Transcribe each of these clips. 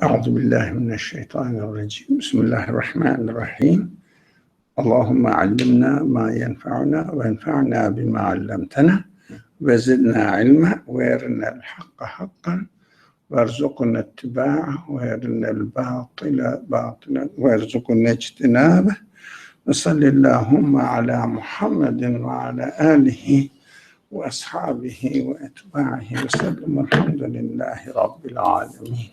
أعوذ بالله من الشيطان الرجيم بسم الله الرحمن الرحيم اللهم علمنا ما ينفعنا وانفعنا بما علمتنا وزدنا علما وارنا الحق حقا وارزقنا اتباعه وارنا الباطل باطلا وارزقنا اجتنابه وصل اللهم على محمد وعلى آله وأصحابه وأتباعه وسلم الحمد لله رب العالمين.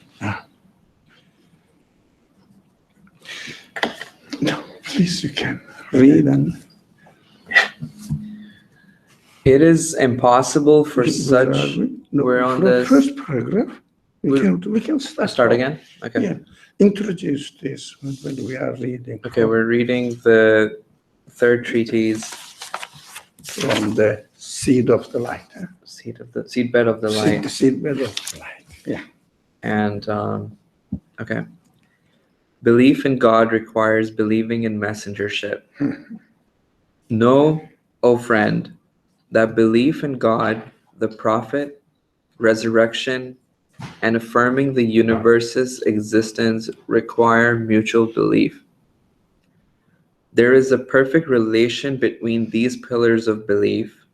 No, please, you can read and. It is impossible for such. We're on the first paragraph. We can start again. Okay. Yeah. Introduce this when we are reading. Okay, we're reading the third treatise from the seed of the light. Seedbed of the light. Seedbed of the light. Yeah. And okay. Belief in God requires believing in messengership. Know, O friend, that belief in God, the prophet, resurrection, and affirming the universe's existence require mutual belief. There is a perfect relation between these pillars of belief,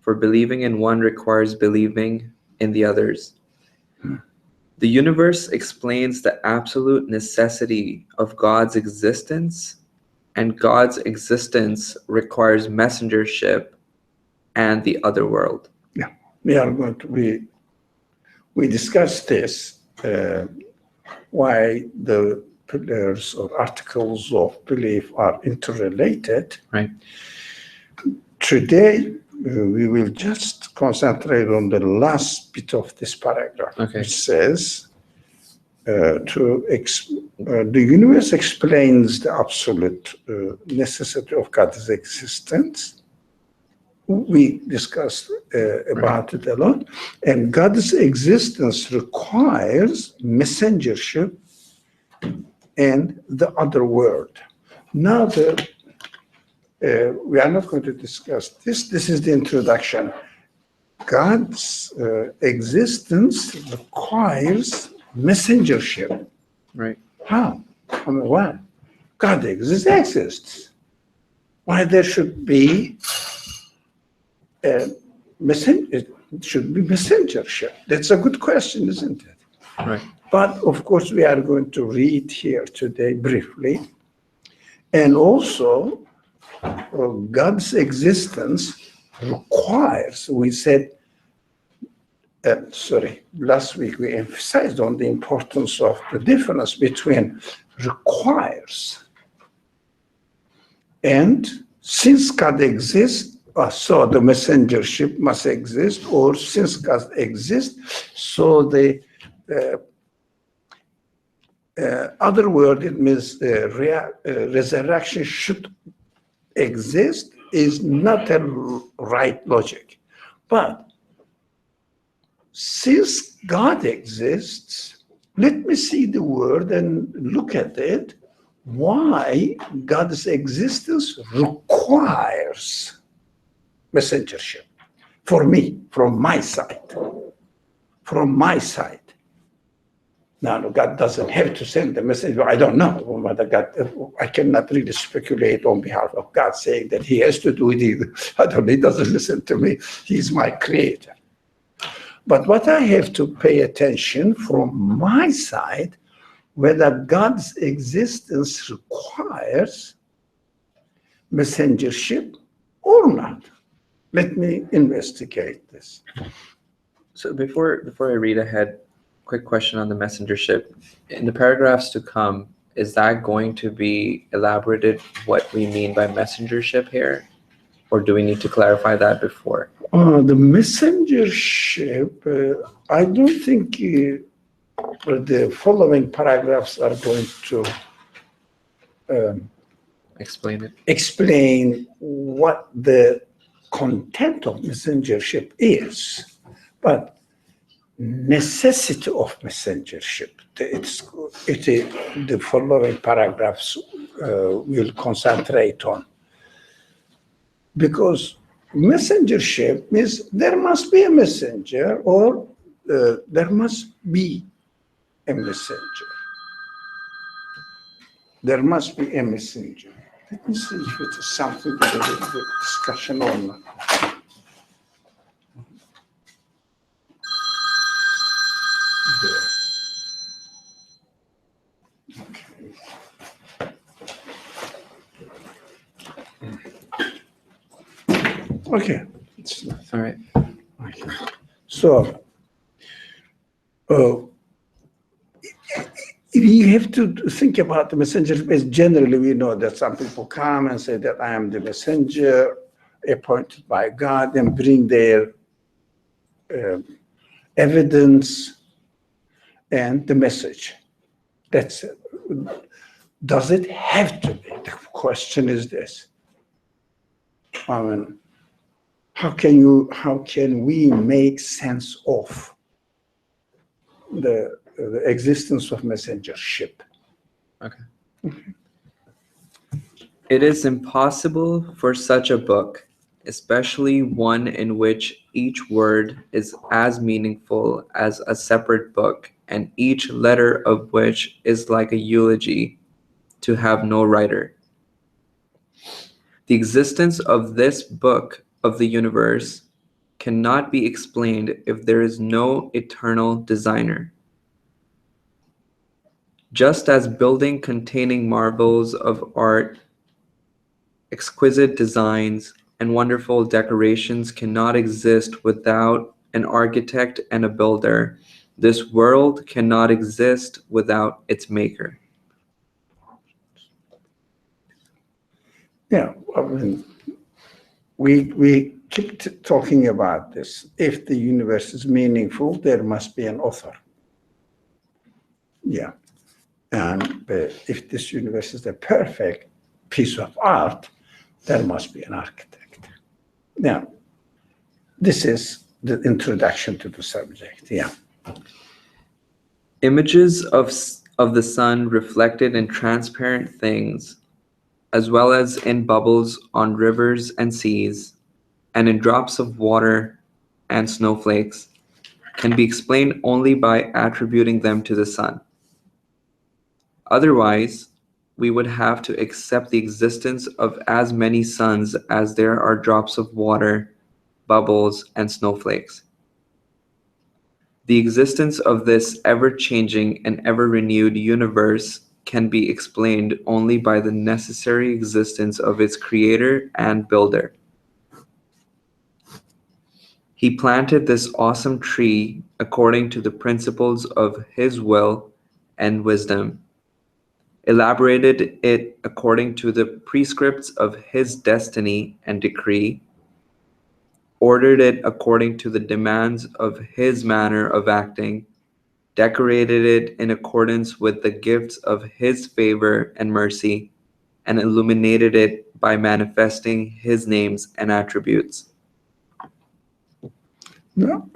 for believing in one requires believing in the others. The universe explains the absolute necessity of God's existence, and God's existence requires messengership and the other world. Yeah, we discussed this, why the pillars or articles of belief are interrelated. Right. Today, we will just concentrate on the last bit of this paragraph, which says, the universe explains the absolute necessity of God's existence. We discussed about it a lot. And God's existence requires messengership and the other world. Now, we are not going to discuss this. This is the introduction. God's existence requires messengership. Right. How? I mean, why? God exists. Why there should be it should be messengership? That's a good question, isn't it? Right. But of course, we are going to read here today briefly. And also, God's existence requires, we said, last week we emphasized on the importance of the difference between requires and since God exists, so the messengership must exist, or since God exists, so the other word, it means resurrection should exist, is not a right logic. But since God exists, let me see the word and look at it, why God's existence requires messengership. For me, from my side. Now, God doesn't have to send the messenger. I don't know whether God, I cannot really speculate on behalf of God saying that he has to do it either. I don't know, he doesn't listen to me. He's my creator. But what I have to pay attention from my side, whether God's existence requires messengership or not. Let me investigate this. So before I read ahead, quick question on the messengership. In the paragraphs to come, is that going to be elaborated what we mean by messengership here? Or do we need to clarify that before? The messengership, I don't think the following paragraphs are going to explain what the content of messengership is. But necessity of messengership, the following paragraphs will concentrate on. Because messengership means there must be a messenger, or there must be a messenger. There must be a messenger. Let me see if it is something to do with the discussion or not. Okay. It's not. All right. Okay. So, you have to think about the messenger space. Generally, we know that some people come and say that I am the messenger appointed by God and bring their evidence and the message. That's it. Does it have to be? The question is this. I mean, how can we make sense of the existence of messengership? Okay. It is impossible for such a book, especially one in which each word is as meaningful as a separate book, and each letter of which is like a eulogy, to have no writer. The existence of this book of the universe cannot be explained if there is no eternal designer. Just as building containing marvels of art, exquisite designs, and wonderful decorations cannot exist without an architect and a builder, this world cannot exist without its maker. Yeah, I mean, we keep talking about this. If the universe is meaningful, there must be an author. Yeah. And if this universe is a perfect piece of art, there must be an architect. Now, this is the introduction to the subject. Yeah. Images of the sun reflected in transparent things, as well as in bubbles on rivers and seas, and in drops of water and snowflakes, can be explained only by attributing them to the sun. Otherwise, we would have to accept the existence of as many suns as there are drops of water, bubbles, and snowflakes. The existence of this ever-changing and ever-renewed universe can be explained only by the necessary existence of its creator and builder. He planted this awesome tree according to the principles of his will and wisdom, elaborated it according to the prescripts of his destiny and decree, ordered it according to the demands of his manner of acting, decorated it in accordance with the gifts of his favor and mercy, and illuminated it by manifesting his names and attributes. Now,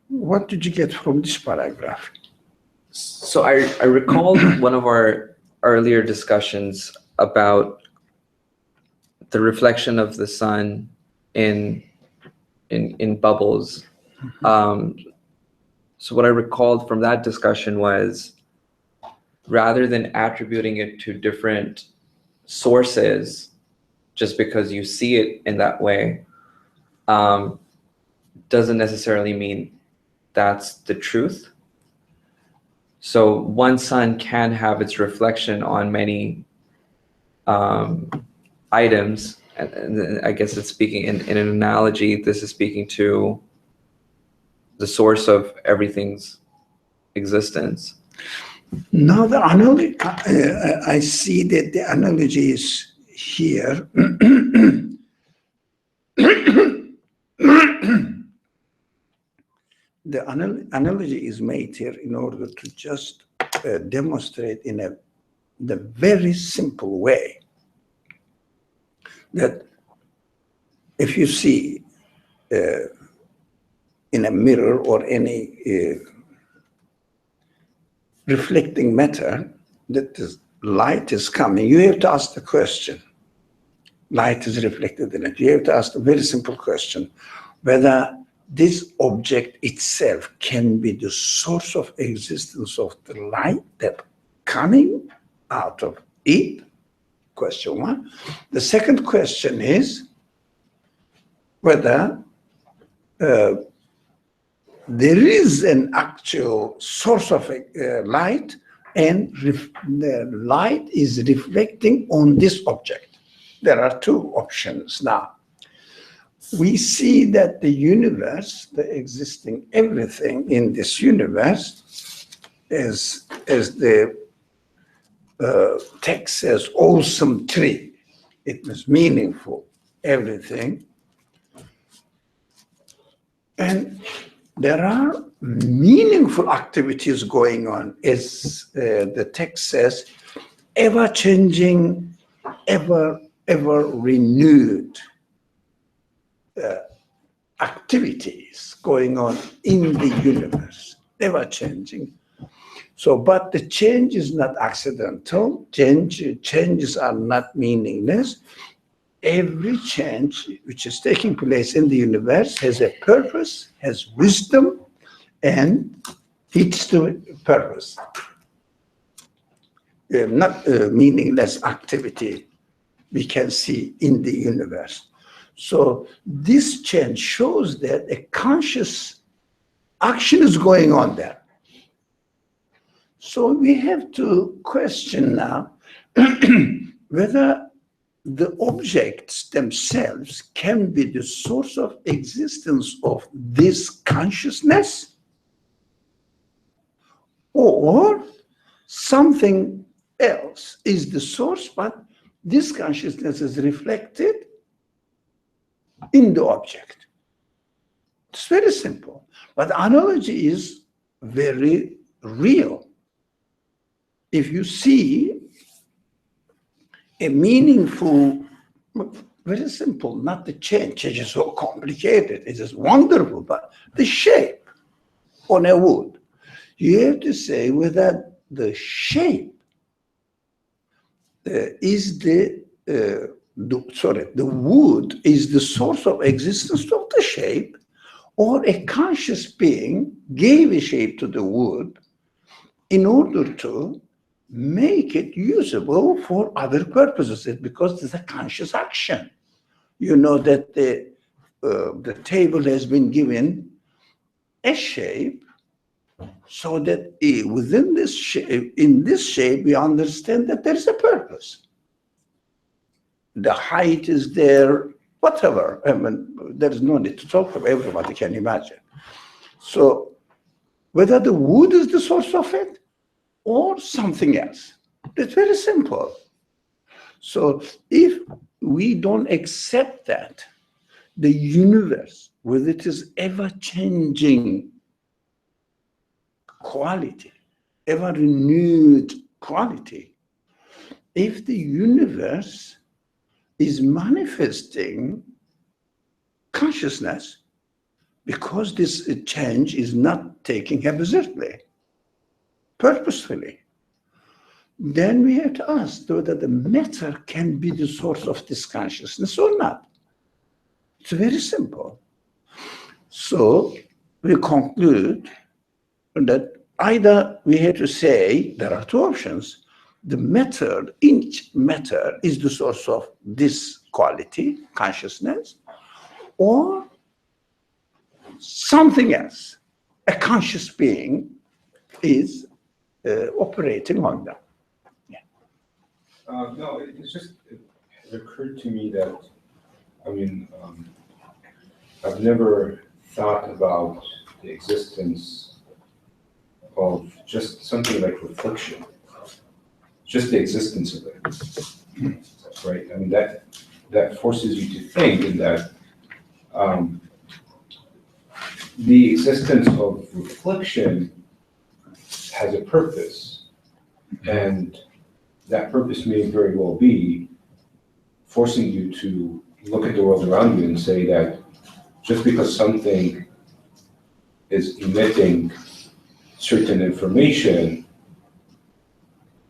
what did you get from this paragraph? So I recalled one of our earlier discussions about the reflection of the sun in bubbles. So what I recalled from that discussion was, rather than attributing it to different sources just because you see it in that way, doesn't necessarily mean that's the truth. So one sun can have its reflection on many items, and I guess it's speaking in an analogy. This is speaking to the source of everything's existence. Now the analogy, I see that the analogy is here. The analogy is made here in order to just demonstrate in the very simple way that if you see in a mirror or any reflecting matter that the light is coming, you have to ask the question. Light is reflected in it. You have to ask a very simple question, whether this object itself can be the source of existence of the light that coming out of it? Question one. The second question is whether there is an actual source of light, and the light is reflecting on this object. There are two options now. We see that the universe, the existing everything in this universe, as the text says, awesome tree. It was meaningful, everything. And there are meaningful activities going on, as the text says, ever-changing, ever renewed activities going on in the universe, ever-changing. So, but the change is not accidental. Changes are not meaningless. Every change which is taking place in the universe has a purpose, has wisdom, and fits the purpose. Not a meaningless activity we can see in the universe. So this change shows that a conscious action is going on there. So we have to question now whether the objects themselves can be the source of existence of this consciousness, or something else is the source, but this consciousness is reflected in the object. It's very simple, but the analogy is very real. If you see a meaningful, very simple, not the change. Change is so complicated. It is wonderful, but the shape on a wood, you have to say whether the shape is the wood is the source of existence of the shape, or a conscious being gave a shape to the wood in order to make it usable for other purposes, because it's a conscious action. You know that the table has been given a shape, so that within this shape, in this shape, we understand that there's a purpose. The height is there, whatever. I mean, there's no need to talk about, everybody can imagine. So whether the wood is the source of it or something else, it's very simple. So if we don't accept that the universe, with its ever-changing quality, ever-renewed quality, if the universe is manifesting consciousness, because this change is not taking haphazardly, purposefully, then we have to ask whether the matter can be the source of this consciousness or not. It's very simple. So we conclude that either we have to say there are two options. The matter, each matter is the source of this quality, consciousness, or something else, a conscious being is operating on them. Yeah. No, it's just, it occurred to me that, I mean, I've never thought about the existence of just something like reflection. Just the existence of it, right? I mean, that forces you to think in that the existence of reflection has a purpose, and that purpose may very well be forcing you to look at the world around you and say that just because something is emitting certain information,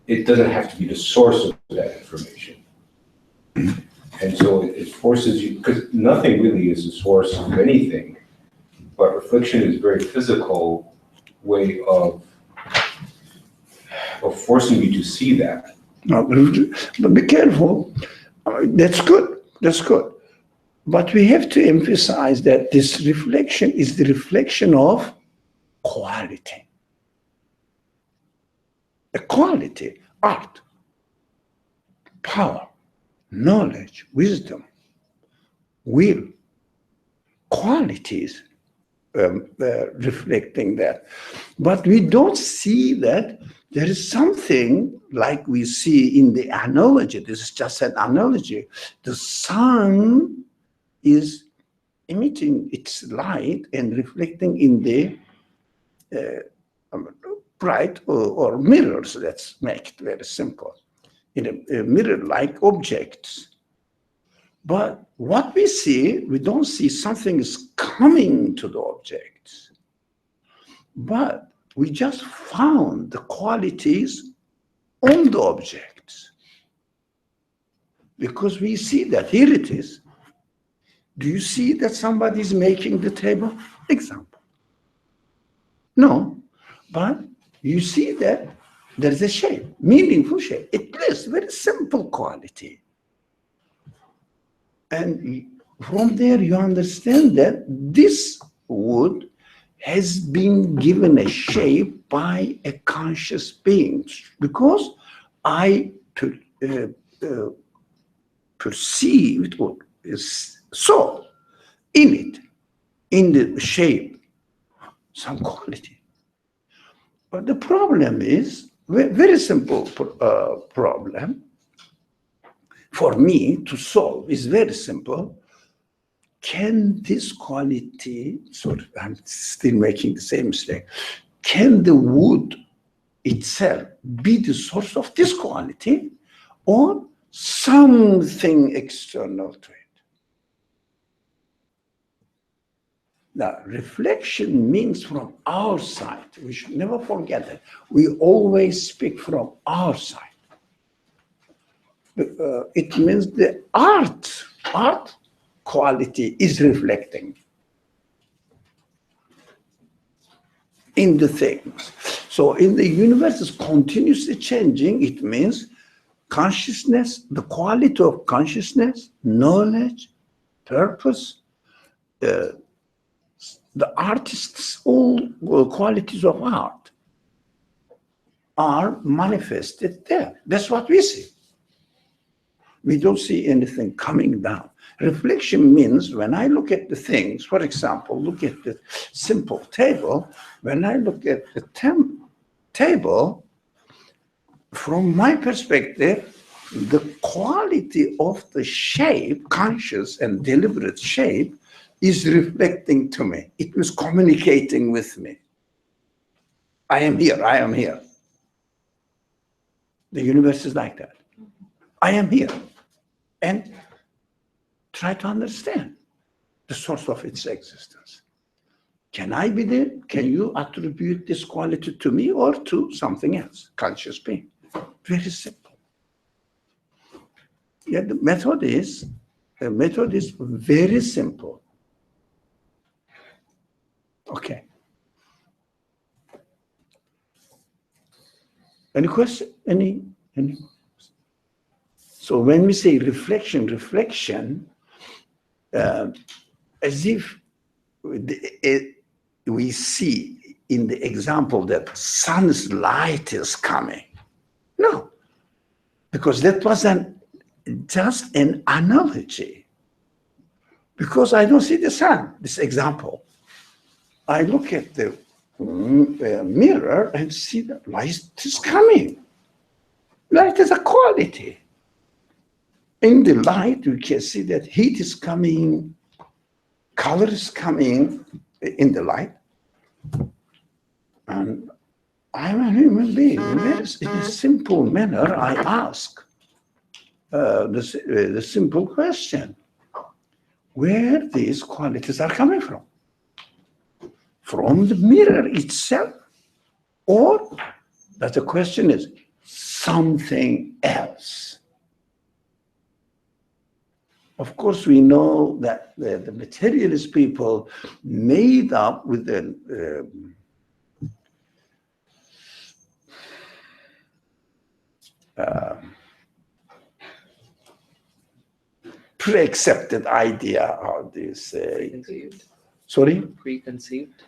it doesn't have to be the source of that information. And so it forces you, because nothing really is the source of anything but reflection is a very physical way of forcing you to see that. Now, but be careful. That's good. That's good. But we have to emphasize that this reflection is the reflection of quality. A quality, art, power, knowledge, wisdom, will, qualities reflecting that. But we don't see that there is something like we see in the analogy. This is just an analogy. The sun is emitting its light and reflecting in the bright or mirrors. Let's make it very simple. In a mirror-like objects. But what we see, we don't see something is coming to the objects. But we just found the qualities on the objects. Because we see that here it is. Do you see that somebody is making the table? Example. No, but you see that there is a shape, meaningful shape. It is very simple quality. And from there you understand that this wood has been given a shape by a conscious being, because I perceived or saw in it, in the shape, some quality. But the problem is, very simple problem for me to solve is very simple. Can this quality, sorry, I'm still making the same mistake, can the wood itself be the source of this quality or something external to it? Now, reflection means from our side. We should never forget that. We always speak from our side. It means the art quality is reflecting in the things. So in the universe is continuously changing. It means consciousness, the quality of consciousness, knowledge, purpose, the artist's all qualities of art are manifested there. That's what we see. We don't see anything coming down. Reflection means when I look at the things, for example, look at the simple table, when I look at the table, from my perspective, the quality of the shape, conscious and deliberate shape, is reflecting to me. It was communicating with me. I am here, I am here. The universe is like that. I am here. And try to understand the source of its existence. Can I be there? Can you attribute this quality to me or to something else, conscious being? Very simple. Yeah, the method is very simple. Okay. Any question? Any? So when we say reflection, as if we see in the example that sun's light is coming. No, because that was just an analogy. Because I don't see the sun, this example. I look at the mirror and see that light is coming. Light is a quality. In the light, you can see that heat is coming, color is coming in the light. And I'm a human being. In a simple manner, I ask the simple question, where these qualities are coming from? From the mirror itself? Or that the question is something else? Of course, we know that the materialist people made up with the pre-accepted idea, how do you say? Preconceived. Sorry? Preconceived.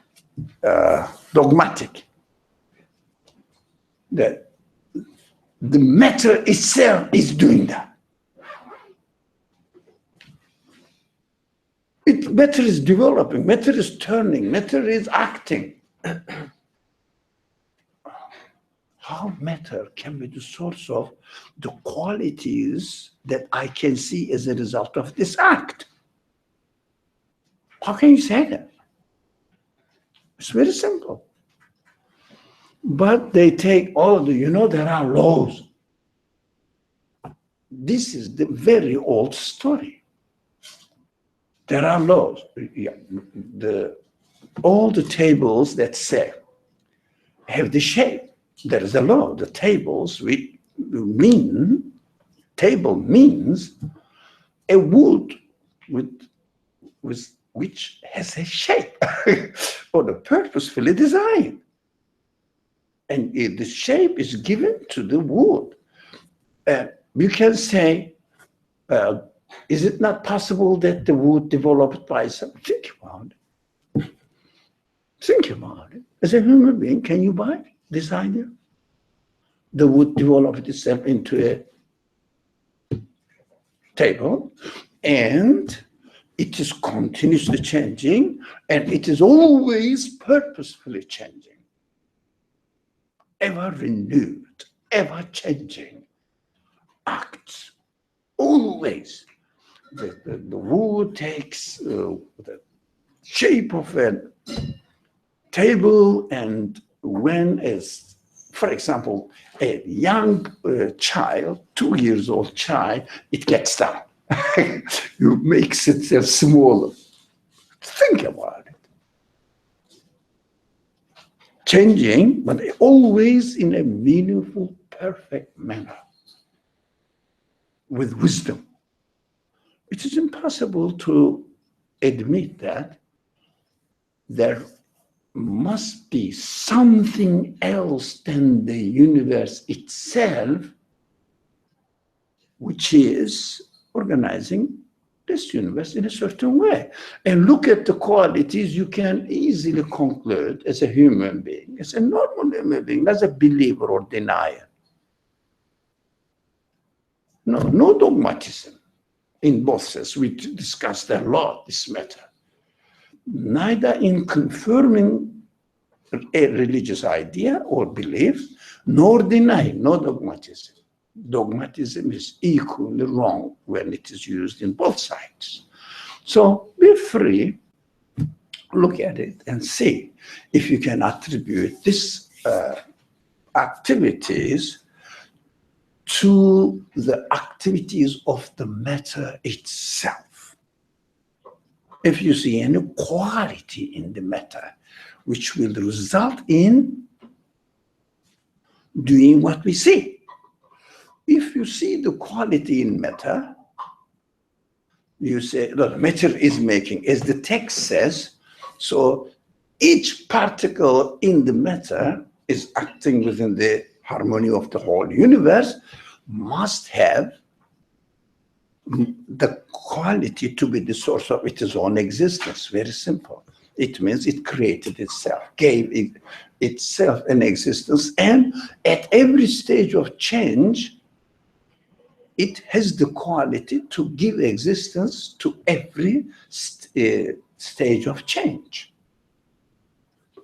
Dogmatic. That the matter itself is doing that. Matter is developing, matter is turning, matter is acting. How matter can be the source of the qualities that I can see as a result of this act? How can you say that? It's very simple. But they take all there are laws. This is the very old story. There are laws. All the tables that say have the shape. There is a law. The tables table means a wood which has a shape or purposefully designed. And if the shape is given to the wood, you can say, is it not possible that the wood developed by itself? Think about it. Think about it. As a human being, can you buy this idea? The wood developed itself into a table, and it is continuously changing, and it is always purposefully changing. Ever renewed, ever changing acts, always. The wood takes the shape of a table, and when, for example, a young child, 2 years old child, it gets down. You makes it smaller. Think about it. Changing, but always in a meaningful, perfect manner, with wisdom. It is impossible to admit that there must be something else than the universe itself, which is organizing this universe in a certain way. And look at the qualities, you can easily conclude as a human being, as a normal human being, as a believer or denier. No dogmatism in both senses. We discussed a lot this matter. Neither in confirming a religious idea or belief, nor denying, no dogmatism. Dogmatism is equally wrong when it is used in both sides. So be free, look at it and see if you can attribute these activities to the activities of the matter itself. If you see any quality in the matter which will result in doing what we see. If you see the quality in matter, you say, look, matter is making, as the text says, so each particle in the matter is acting within the harmony of the whole universe, must have the quality to be the source of its own existence. Very simple. It means it created itself, gave itself an existence, and at every stage of change, it has the quality to give existence to every stage of change.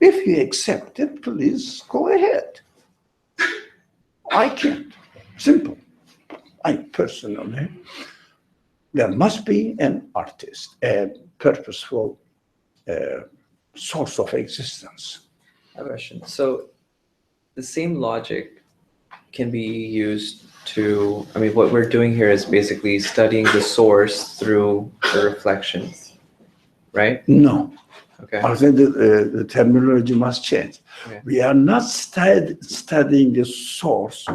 If you accept it, please go ahead. I can't. Simple. I personally, there must be an artist, a purposeful source of existence. I have a question. So the same logic can be used to, I mean, what we're doing here is basically studying the source through the reflections, right? No. Okay. I think the terminology must change. Okay. We are not studying the source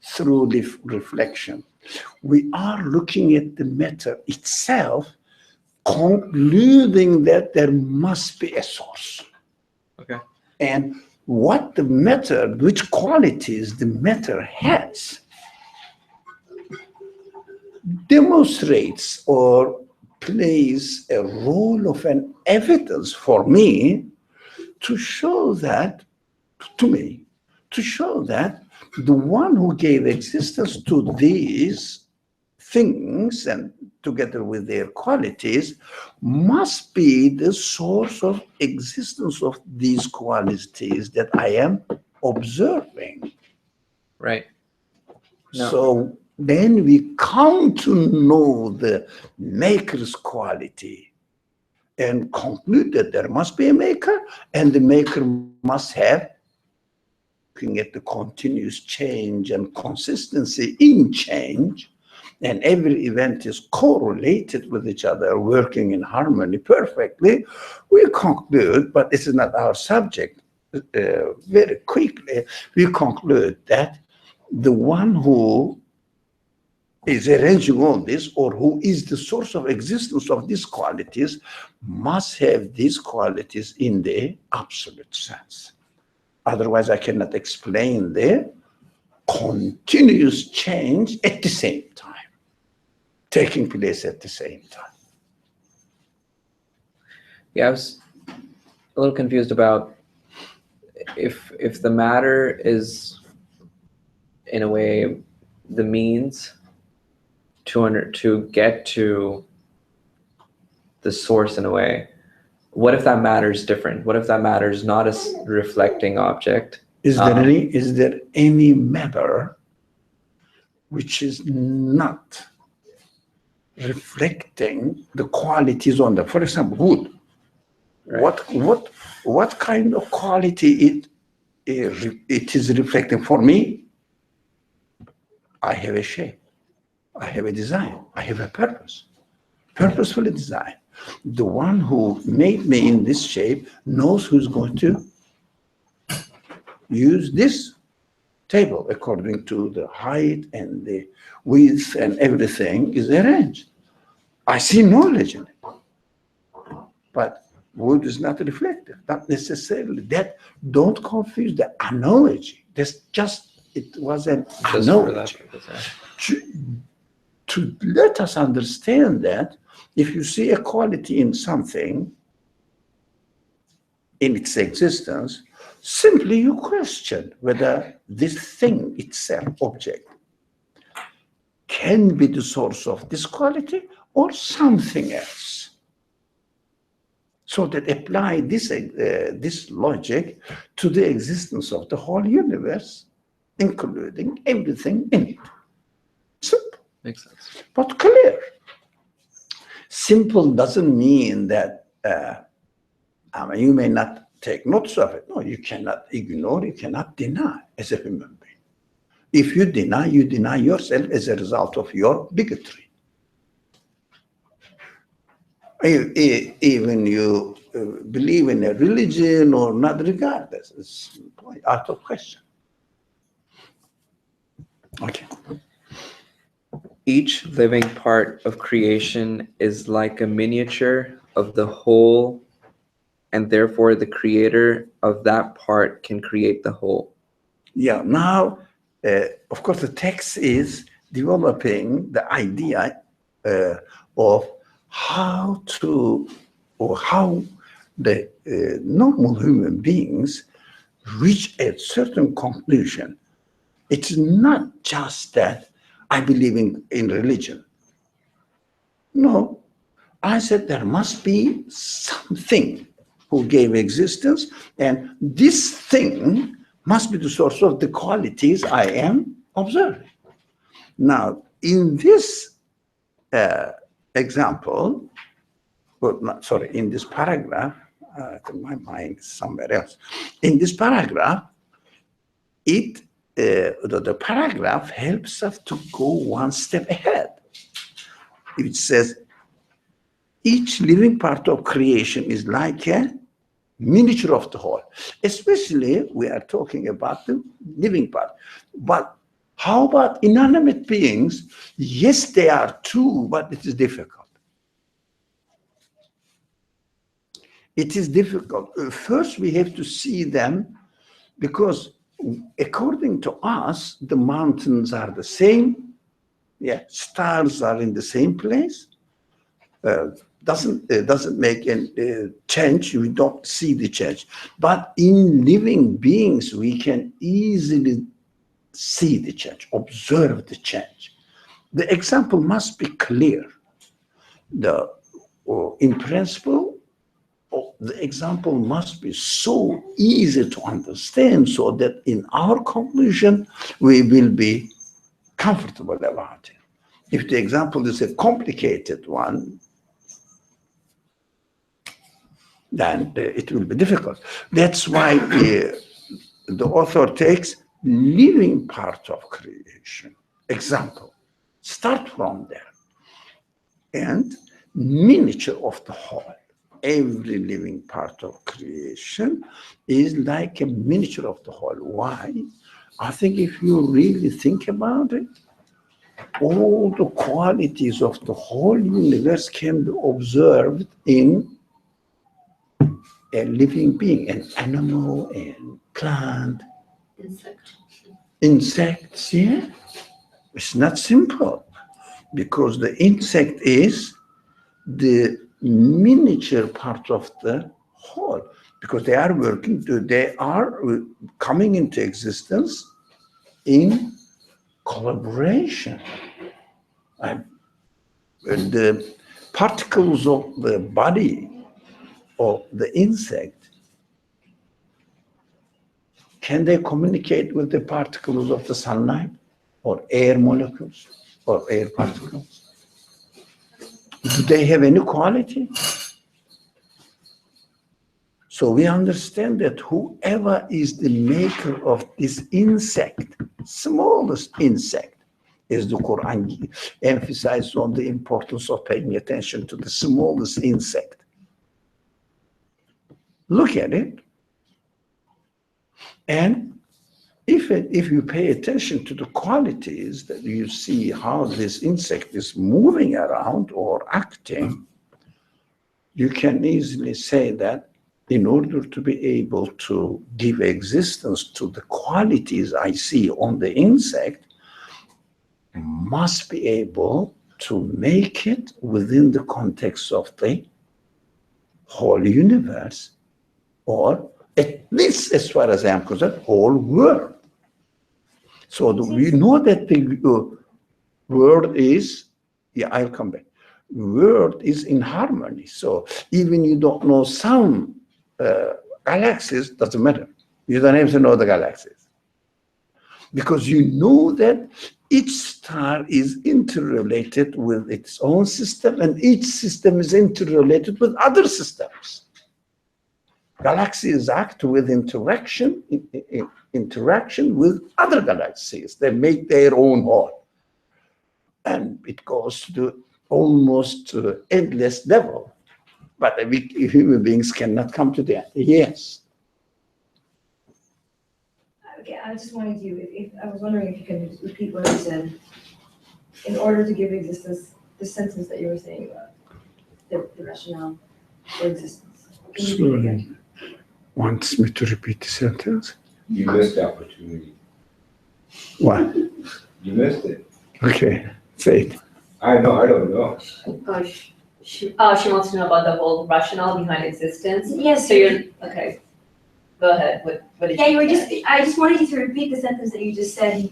through the reflection. We are looking at the matter itself, concluding that there must be a source. Okay. And what the matter, which qualities the matter has, demonstrates or plays a role of an evidence for me to show that, the one who gave existence to these things and together with their qualities must be the source of existence of these qualities that I am observing. Right. No. So then we come to know the maker's quality and conclude that there must be a maker, and the maker must have, looking at the continuous change and consistency in change, and every event is correlated with each other, working in harmony perfectly, we conclude, but this is not our subject, very quickly, we conclude that the one who is arranging all this, or who is the source of existence of these qualities, must have these qualities in the absolute sense. Otherwise, I cannot explain the continuous change at the same time, taking place at the same time. Yeah, I was a little confused about if the matter is, in a way, the means to get to the source in a way. What if that matter is different? What if that matter is not a reflecting object? Is there any matter which is not reflecting the qualities on the, for example, wood? Right. What kind of quality it is reflecting? For me, I have a shape, I have a design, I have a purpose, purposefully designed. The one who made me in this shape knows who's going to use this table according to the height and the width, and everything is arranged. I see knowledge in it, but wood is not reflective, not necessarily. That, don't confuse the analogy. That's just, it was an analogy. To let us understand that if you see a quality in something, in its existence, simply you question whether this thing itself, object, can be the source of this quality or something else. So that apply this logic to the existence of the whole universe, including everything in it. Simple. Makes sense. But clear. Simple doesn't mean that you may not take notice of it. No, you cannot ignore, you cannot deny as a human being. If you deny yourself as a result of your bigotry. Even you believe in a religion or not, regardless, it's out of question. Okay. Each living part of creation is like a miniature of the whole, and therefore the creator of that part can create the whole. Yeah, now, of course, the text is developing the idea of how the normal human beings reach a certain conclusion. It's not just that I believe in religion. No, I said there must be something who gave existence, and this thing must be the source of the qualities I am observing. Now, in this example, in this paragraph, my mind is somewhere else. In this paragraph, the paragraph helps us to go one step ahead. It says, each living part of creation is like a miniature of the whole. Especially, we are talking about the living part. But How about inanimate beings? Yes, they are true, but it is difficult. It is difficult. First, we have to see them, because according to us, the mountains are the same. Yeah, stars are in the same place. Doesn't make any change. We don't see the change. But in living beings, we can easily see the change, observe the change. The example must be clear. In principle, the example must be so easy to understand so that in our conclusion, we will be comfortable about it. If the example is a complicated one, then it will be difficult. That's why the author takes living part of creation. Example, start from there. And miniature of the whole. Every living part of creation is like a miniature of the whole. Why? I think if you really think about it, all the qualities of the whole universe can be observed in a living being, an animal, a plant, insects, yeah. It's not simple, because the insect is the miniature part of the whole, because they are working, they are coming into existence in collaboration. The particles of the body of the insect, can they communicate with the particles of the sunlight or air molecules or air particles? Do they have any quality? So we understand that whoever is the maker of this insect, smallest insect, as the Quran emphasizes on the importance of paying attention to the smallest insect. Look at it. And if you pay attention to the qualities, that you see how this insect is moving around or acting, you can easily say that in order to be able to give existence to the qualities I see on the insect, must be able to make it within the context of the whole universe, or at least as far as I am concerned, whole world. So we know that the world is, yeah, I'll come back. World is in harmony. So even you don't know some galaxies, doesn't matter. You don't have to know the galaxies, because you know that each star is interrelated with its own system, and each system is interrelated with other systems. Galaxies act with interaction with other galaxies. They make their own whole. And it goes to almost endless level. But we human beings cannot come to that. Yes. Okay, I just wanted you, I was wondering if you can repeat what you said. In order to give existence, the sentence that you were saying about the rationale for existence. Can you repeat it again? Wants me to repeat the sentence? You missed the opportunity. What? You missed it. Okay, say it. I know, I don't know. She wants to know about the whole rationale behind existence. Yes. So you're, okay, go ahead, what did Yeah, you were say? I just wanted you to repeat the sentence that you just said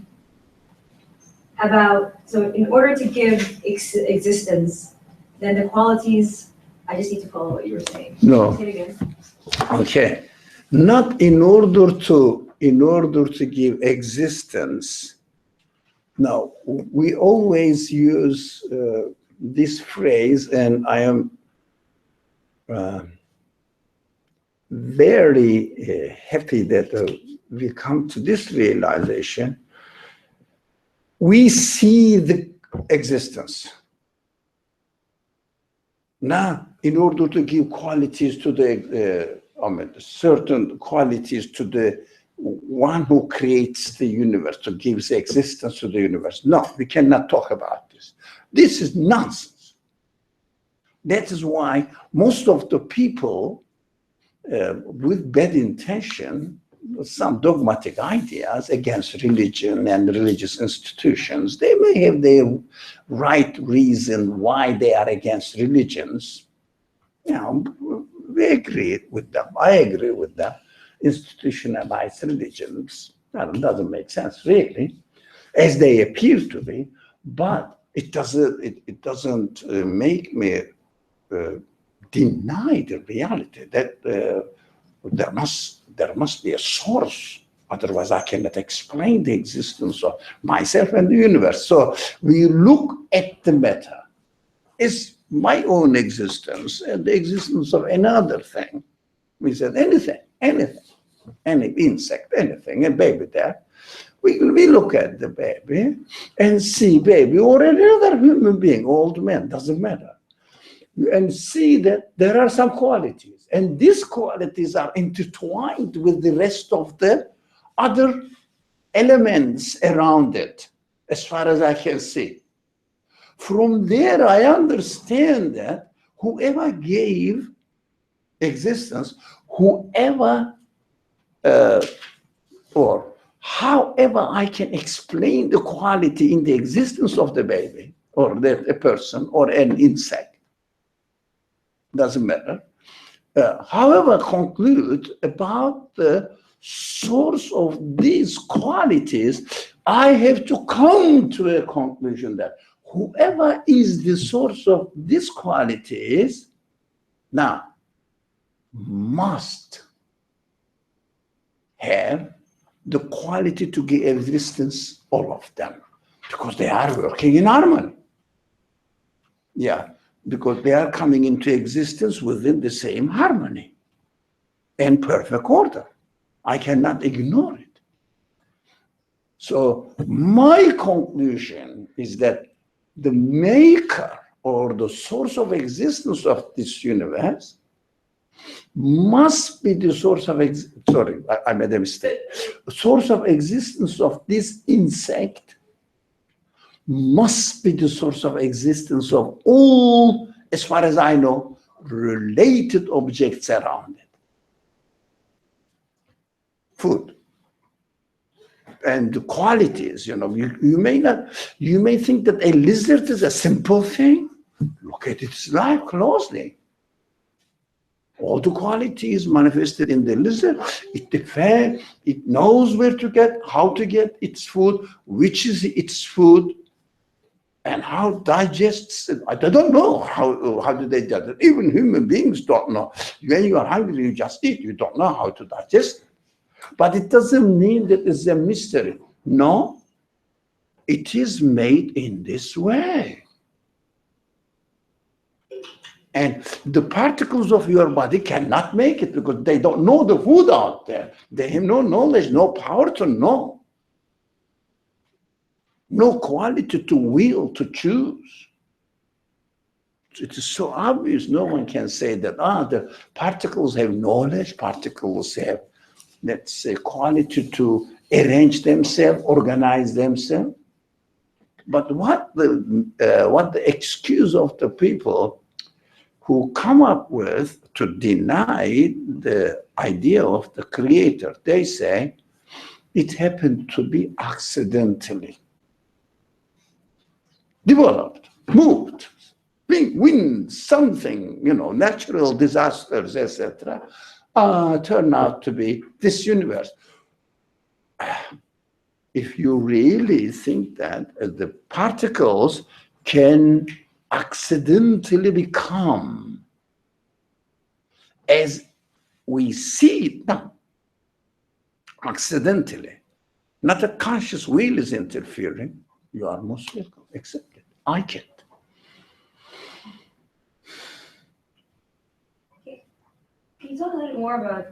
about, so in order to give existence, then the qualities, I just need to follow what you were saying. No. Say it again. Okay. Not in order to give existence. Now, we always use this phrase, and I am very happy that we come to this realization. We see the existence. Now, in order to give qualities to the, certain qualities to the one who creates the universe, who gives existence to the universe. No, we cannot talk about this. This is nonsense. That is why most of the people with bad intention, some dogmatic ideas against religion and religious institutions, they may have their right reason why they are against religions. You know, we agree with them. I agree with them. Institutionalized religions, that doesn't make sense really, as they appear to be, but it doesn't make me deny the reality that there must be a source. Otherwise, I cannot explain the existence of myself and the universe. So we look at the matter as my own existence and the existence of another thing. We said anything, any insect, anything, a baby there. We look at the baby and see baby or another human being, old man, doesn't matter, and see that there are some qualities. And these qualities are intertwined with the rest of the other elements around it, as far as I can see. From there, I understand that whoever gave existence, whoever or however I can explain the quality in the existence of the baby or a person or an insect, doesn't matter. However, conclude about the source of these qualities, I have to come to a conclusion that whoever is the source of these qualities now must have the quality to give existence, all of them, because they are working in harmony. Yeah, because they are coming into existence within the same harmony and perfect order. I cannot ignore it. So my conclusion is that the maker or the source of existence of this universe must be the source of sorry, I made a mistake. The source of existence of this insect must be the source of existence of all, as far as I know, related objects around it. Food. And the qualities, you know, you may think that a lizard is a simple thing. Look at its life closely. All the qualities manifested in the lizard. It defends, it knows where to get, how to get its food, which is its food, and how it digests it. I don't know how do they do it. Even human beings don't know. When you are hungry, you just eat. You don't know how to digest it. But it doesn't mean that it's a mystery. No, it is made in this way. And the particles of your body cannot make it because they don't know the food out there. They have no knowledge, no power to know. No quality to will, to choose. It is so obvious, no one can say that, the particles have knowledge, particles have, let's say, quality to arrange themselves, organize themselves. But what the excuse of the people who come up with to deny the idea of the creator, they say it happened to be accidentally developed, moved, wind, something, you know, natural disasters, etc., turn out to be this universe. If you really think that the particles can accidentally become as we see it now, accidentally, not a conscious will is interfering, you are most welcome, accept it. I can't. Can you talk a little more about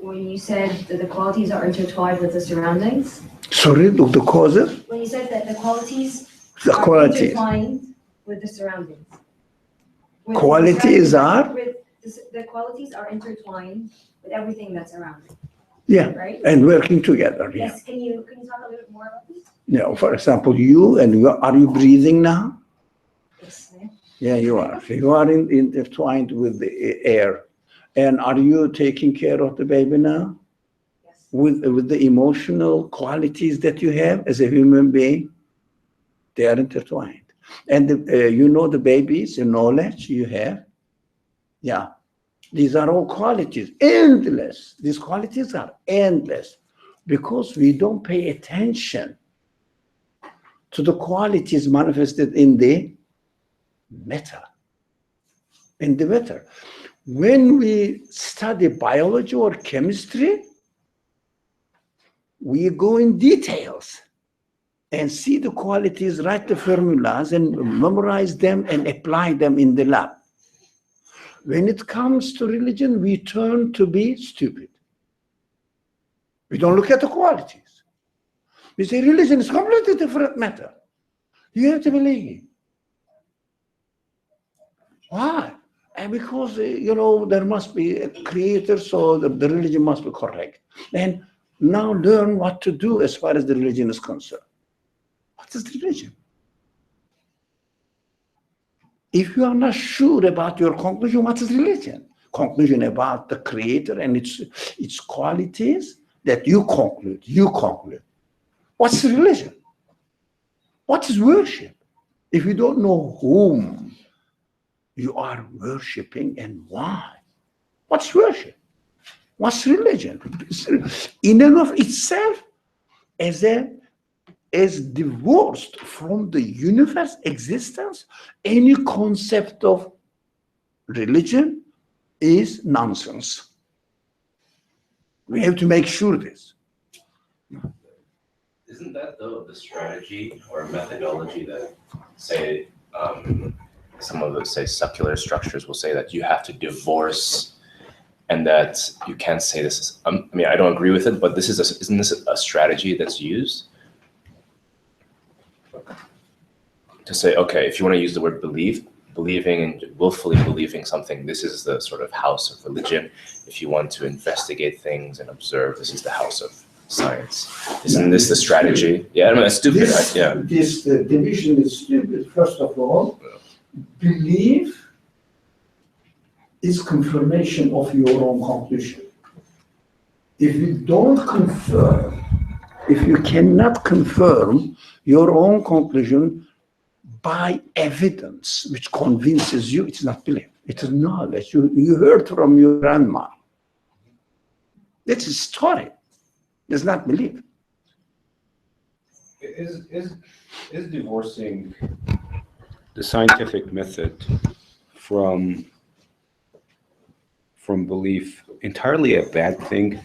when you said that the qualities are intertwined with the surroundings? Sorry, the causes? When you said that the qualities The are qualities. intertwined with the surroundings. Qualities are? The qualities are intertwined with everything that's around it. Yeah, right? and working together, yeah. Yes, can you talk a little bit more about this? For example, are you breathing now? Yes, ma'am. Yeah, you are. You are intertwined with the air. And are you taking care of the baby now? Yes. With the emotional qualities that you have as a human being? They are intertwined. And the babies, the knowledge you have, yeah, these are all qualities, endless. These qualities are endless because we don't pay attention to the qualities manifested in the matter. In the matter. When we study biology or chemistry, we go in details and see the qualities, write the formulas, and memorize them and apply them in the lab. When it comes to religion, we turn to be stupid. We don't look at the qualities. We say religion is a completely different matter. You have to believe. Why? And because, there must be a creator, so the religion must be correct. And now learn what to do as far as the religion is concerned. What is religion? If you are not sure about your conclusion, what is religion? Conclusion about the creator and its qualities that you conclude. What's religion? What is worship? If you don't know whom you are worshiping and why, what's worship? What's religion? In and of itself, as divorced from the universe existence, any concept of religion is nonsense. We have to make sure this. Isn't that the strategy or methodology that say some of the secular structures will say that you have to divorce and that you can't say this is I don't agree with it, but isn't this a strategy that's used to say, okay, if you want to use the word believing and willfully believing something, this is the sort of house of religion. If you want to investigate things and observe, this is the house of science. Isn't this the strategy? Yeah, it's stupid. This division is stupid. First of all, belief is confirmation of your own conclusion. If you don't confirm, if you cannot confirm your own conclusion by evidence which convinces you, it's not belief, it is knowledge. You heard from your grandma. That's a story. It's not belief. Is divorcing the scientific method from belief entirely a bad thing?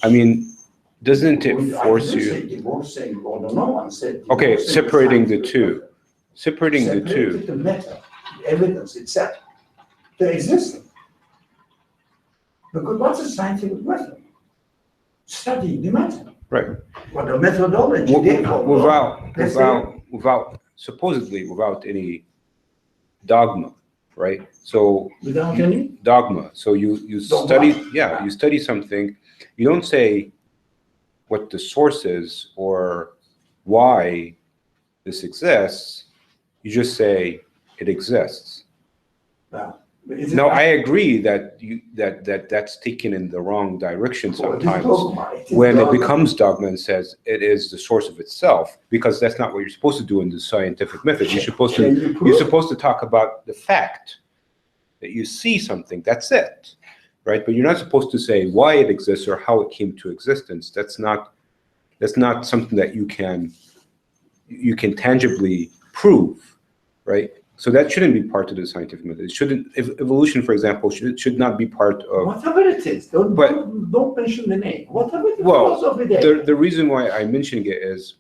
I mean, doesn't it force you? Divorcing, or no one said. Okay, separating the two. Separating the two. The matter, the evidence itself, the existence. Because what's a scientific method? Studying the matter. Right. But the methodology without supposedly without any dogma, right? So without any dogma. So you study something. You don't say what the source is or why this exists. You just say it exists. Now I agree that that's taken in the wrong direction sometimes when it becomes dogma and says it is the source of itself, because that's not what you're supposed to do in the scientific method. You're supposed to talk about the fact that you see something. That's it, right? But you're not supposed to say why it exists or how it came to existence. That's not something that you can tangibly prove, right? So that shouldn't be part of the scientific method. It shouldn't. If evolution, for example, should not be part of. Whatever it is, don't mention the name. Whatever the philosophy the reason why I'm mentioning it is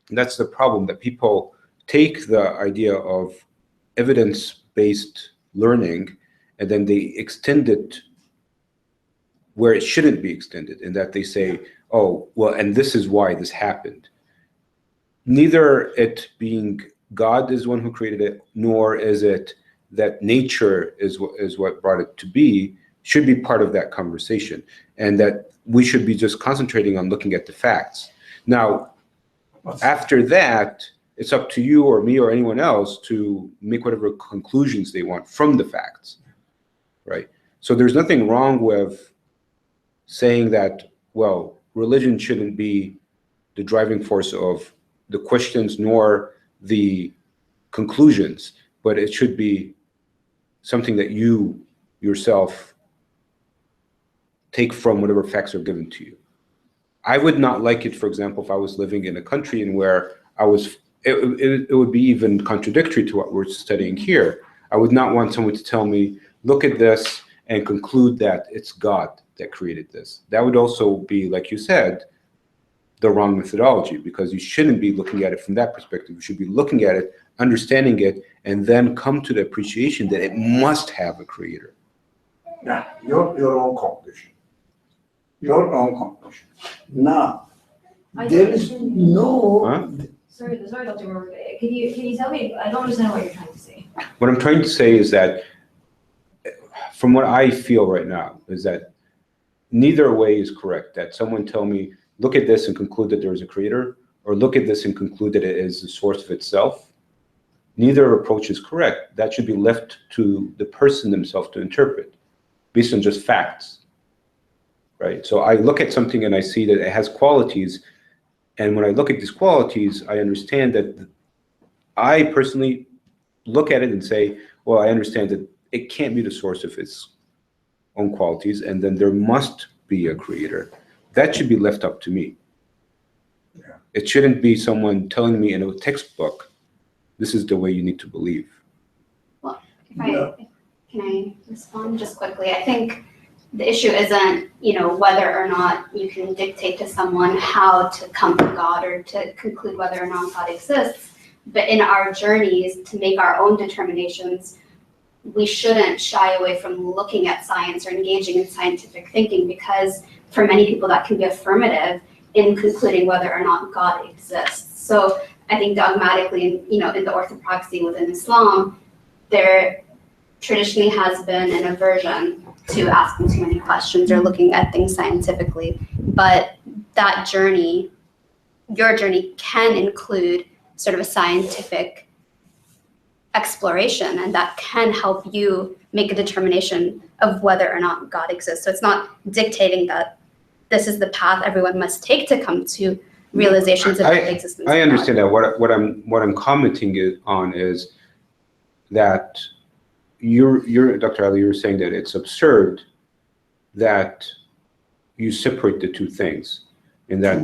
that's the problem, that people take the idea of evidence-based learning and then they extend it where it shouldn't be extended, in that they say, oh, well, and this is why this happened. Neither it being God is one who created it, nor is it that nature is what brought it to be, should be part of that conversation. and that we should be just concentrating on looking at the facts. Now, after that, it's up to you or me or anyone else to make whatever conclusions they want from the facts, right? So there's nothing wrong with saying that, well, religion shouldn't be the driving force of the questions nor the conclusions, but it should be something that you yourself take from whatever facts are given to you. I would not like it, for example, if I was living in a country in where it would be even contradictory to what we're studying here. I would not want someone to tell me, look at this and conclude that it's God that created this. That would also be, like you said, the wrong methodology, because you shouldn't be looking at it from that perspective. You should be looking at it, understanding it, and then come to the appreciation that it must have a creator. Yeah, your own conclusion. Your own conclusion. Now, there is no. Huh? Sorry, Dr. Moore. Can you tell me? I don't understand what you're trying to say. What I'm trying to say is that, from what I feel right now, is that neither way is correct. That someone tell me, look at this and conclude that there is a creator, or look at this and conclude that it is the source of itself. Neither approach is correct. That should be left to the person themselves to interpret, based on just facts, right? So I look at something and I see that it has qualities, and when I look at these qualities, I understand that I personally look at it and say, well, I understand that it can't be the source of its own qualities, and then there must be a creator. That should be left up to me. Yeah. It shouldn't be someone telling me in a textbook, this is the way you need to believe. Can I respond just quickly? I think the issue isn't, whether or not you can dictate to someone how to come to God or to conclude whether or not God exists. But in our journeys to make our own determinations, we shouldn't shy away from looking at science or engaging in scientific thinking, because for many people that can be affirmative in concluding whether or not God exists. So I think dogmatically, in the orthopraxy within Islam, there traditionally has been an aversion to asking too many questions or looking at things scientifically. But that journey, your journey, can include sort of a scientific exploration, and that can help you make a determination of whether or not God exists. So it's not dictating that this is the path everyone must take to come to realizations of the existence of God. I understand that. What I'm commenting on is that you're Dr. Ali, you're saying that it's absurd that you separate the two things, and that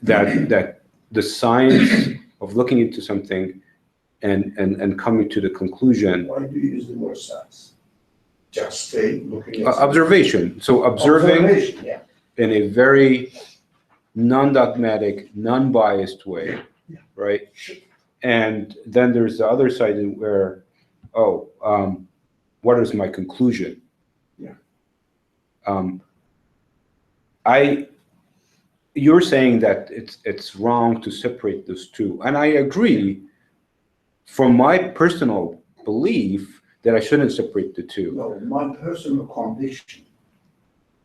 that the science of looking into something and coming to the conclusion. Why do you use the word science? Just say looking at Observation. So observing observation, yeah. in a very non-dogmatic, non-biased way, Yeah. right? And then there's the other side where, what is my conclusion? Yeah. You're saying that it's wrong to separate those two, and I agree. From my personal belief, that I shouldn't separate the two. No, my personal conviction.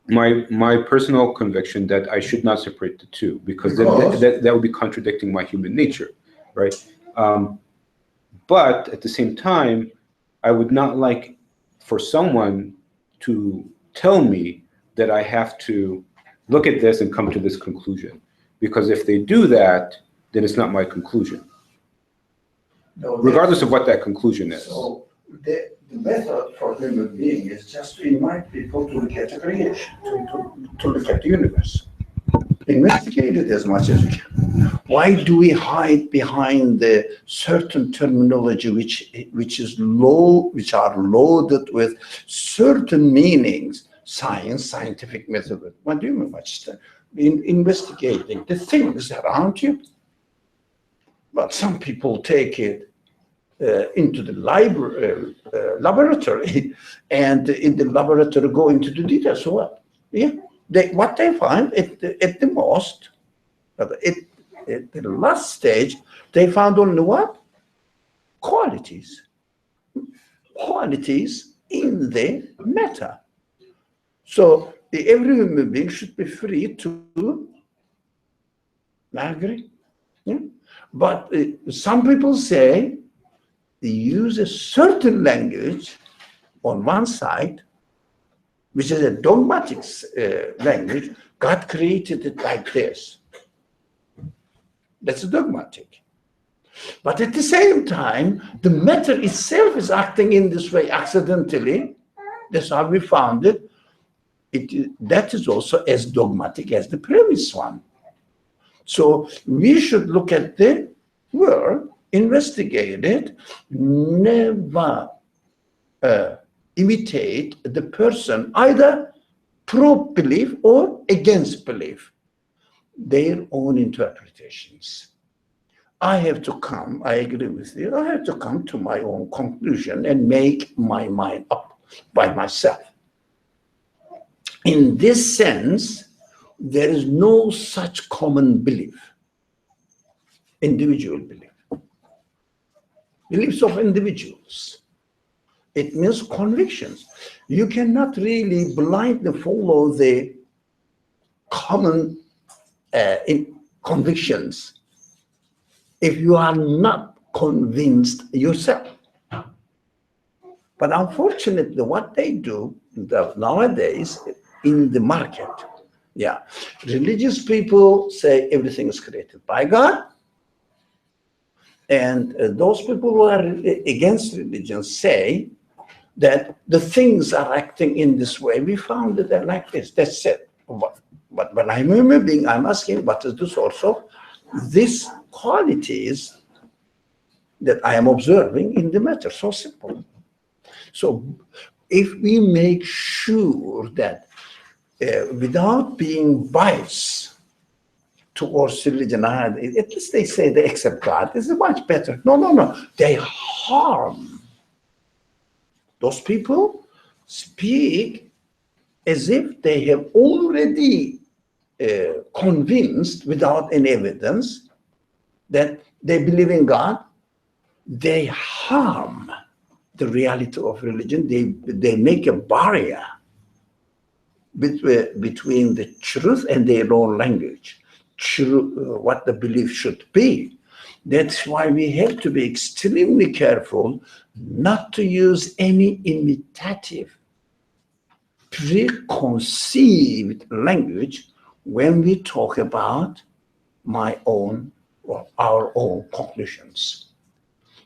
My personal conviction that I should not separate the two, because that would be contradicting my human nature, right? But at the same time, I would not like for someone to tell me that I have to look at this and come to this conclusion, because if they do that, then it's not my conclusion, regardless of what that conclusion is. So the method for human being is just to invite people to look at the creation, to look at the universe. Investigate it as much as we can. Why do we hide behind the certain terminology which are loaded with certain meanings? Science, scientific method. What do you mean by investigating the things around you? But some people take it into the laboratory, and in the laboratory go into the details. So what? Yeah, what they find at the most, at the last stage, they found only what? Qualities in the matter. So every human being should be free to, I agree. Yeah? But some people say they use a certain language on one side, which is a dogmatic language. God created it like this. That's dogmatic. But at the same time, the matter itself is acting in this way accidentally. That's how we found it. That is also as dogmatic as the previous one. So we should look at the world, investigate it, never imitate the person either pro-belief or against belief, their own interpretations. I have to come, I agree with you, I have to come to my own conclusion and make my mind up by myself. In this sense, there is no such common belief, individual belief. Beliefs of individuals. It means convictions. You cannot really blindly follow the common convictions if you are not convinced yourself. But unfortunately, what they do nowadays in the market, religious people say everything is created by God. And those people who are against religion say that the things are acting in this way. We found that they're like this. That's it. But when I'm human being, I'm asking, what is the source of these qualities that I am observing in the matter? So simple. So if we make sure that without being biased towards religion, at least they say they accept God, this is much better. No. They harm. Those people speak as if they have already convinced without any evidence that they believe in God. They harm the reality of religion. They make a barrier between the truth and their own language, what the belief should be. That's why we have to be extremely careful not to use any imitative, preconceived language when we talk about my own or our own conclusions.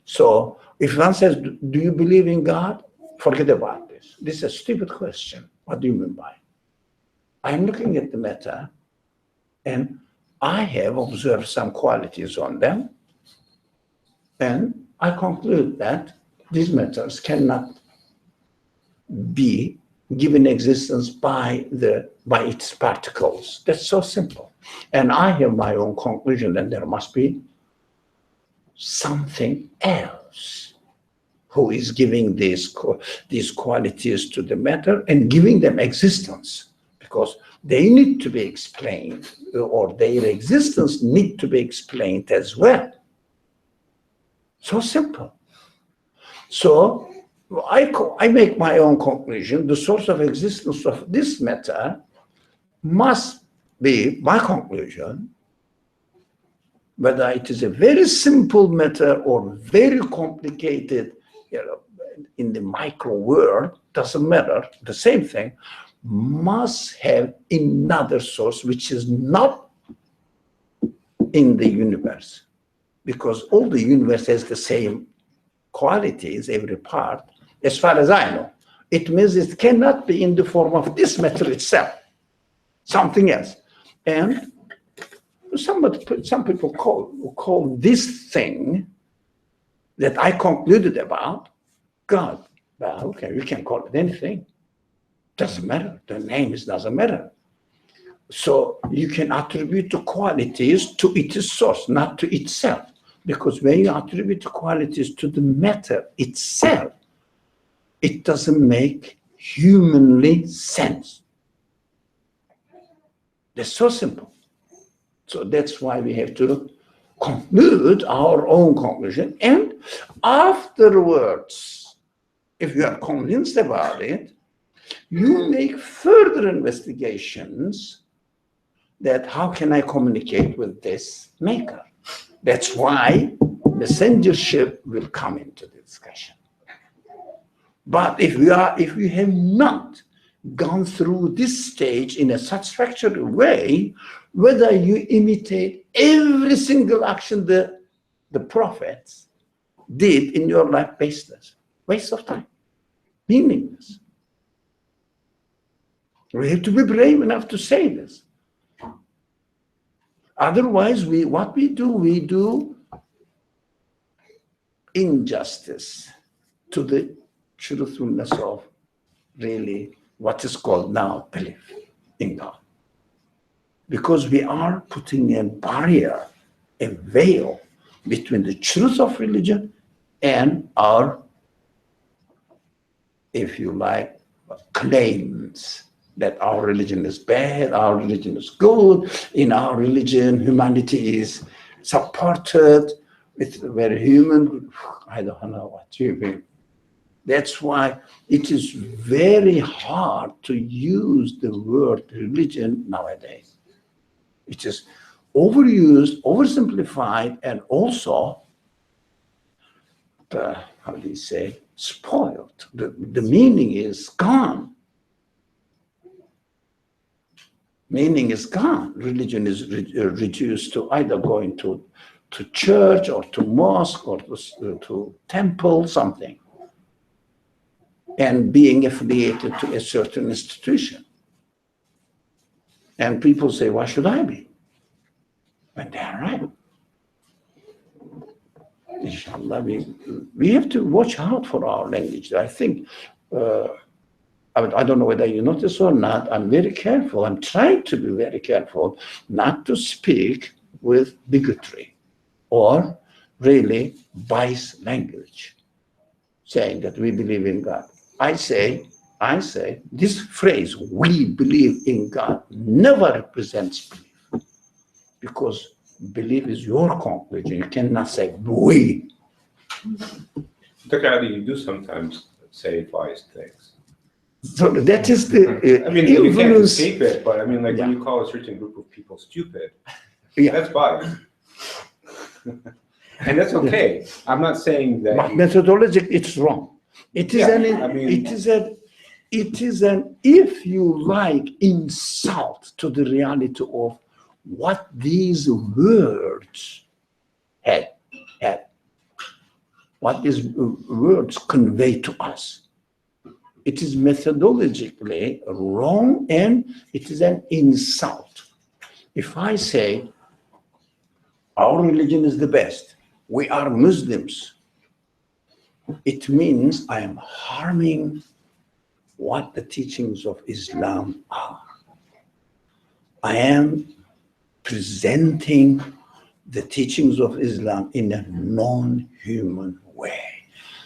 So if one says, do you believe in God? Forget about this. This is a stupid question. What do you mean by? I'm looking at the matter and I have observed some qualities on them, and I conclude that these matters cannot be given existence by its particles. That's so simple. And I have my own conclusion that there must be something else who is giving these qualities to the matter and giving them existence, because they need to be explained, or their existence need to be explained as well. So simple. So I make my own conclusion. The source of existence of this matter must be my conclusion. Whether it is a very simple matter or very complicated, in the micro world, doesn't matter. The same thing must have another source which is not in the universe, because all the universe has the same qualities, every part, as far as I know. It means it cannot be in the form of this matter itself, something else. And some people call this thing that I concluded about God. Well, okay, we can call it anything. Doesn't matter. The name doesn't matter. So you can attribute the qualities to its source, not to itself. Because when you attribute the qualities to the matter itself, it doesn't make humanly sense. That's so simple. So that's why we have to conclude our own conclusion. And afterwards, if you are convinced about it, you make further investigations that how can I communicate with this maker? That's why messengership will come into the discussion. But if we have not gone through this stage in a satisfactory way, whether you imitate every single action the prophets did in your life, baseless, waste of time, meaningless. We have to be brave enough to say this. Otherwise, we do injustice to the truthfulness of really what is called now belief in God. Because we are putting a barrier, a veil between the truth of religion and our, if you like, claims that our religion is bad, our religion is good, in our religion humanity is supported, it's very human. I don't know what you mean. That's why it is very hard to use the word religion nowadays. It is overused, oversimplified, and also, how do you say, spoiled. The meaning is gone. Meaning is gone. Religion is reduced to either going to church or to mosque or to temple, something, and being affiliated to a certain institution. And people say, why should I be? And they're right. Inshallah, we have to watch out for our language. I think, I don't know whether you notice or not, I'm very careful. I'm trying to be very careful not to speak with bigotry or really biased language, saying that we believe in God. I say, this phrase, we believe in God, never represents belief. Because belief is your conclusion. You cannot say we. Dr. Ali, you do sometimes say biased things. So that is the I mean, you can't influence. escape it, but I mean, like Yeah. when you call a certain group of people stupid, Yeah. that's biased. And that's okay. I'm not saying that. But you- methodologic, it's wrong. It is Yeah, an, I mean- it is an, if you like, insult to the reality of what these words had, what these words convey to us. It is methodologically wrong and it is an insult. If I say, our religion is the best, we are Muslims, it means I am harming what the teachings of Islam are. I am presenting the teachings of Islam in a non-human way.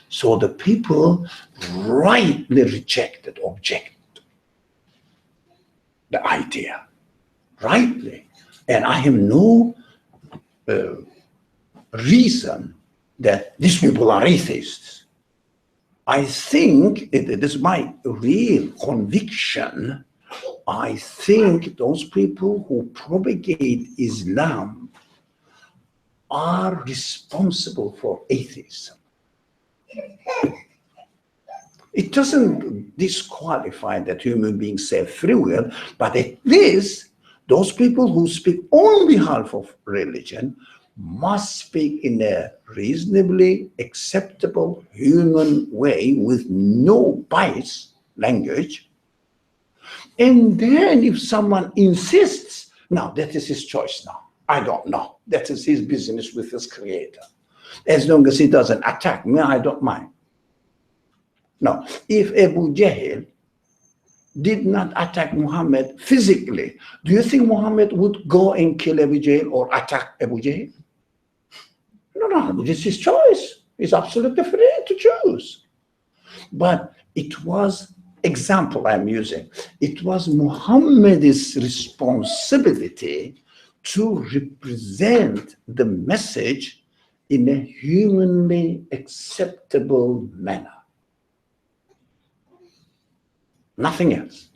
So the people rightly object the idea, rightly. And I have no reason that these people are atheists. I think, it is my real conviction, I think those people who propagate Islam are responsible for atheism. It doesn't disqualify that human beings have free will, but at least those people who speak on behalf of religion must speak in a reasonably acceptable human way with no bias language. And then if someone insists, now that is his choice now. I don't know. That is his business with his creator. As long as he doesn't attack me, I don't mind. No, if Abu Jahl did not attack Muhammad physically, do you think Muhammad would go and kill Abu Jahl or attack Abu Jahl? No, this is his choice. He's absolutely free to choose. But it was, example I'm using, it was Muhammad's responsibility to represent the message in a humanly acceptable manner. Nothing else.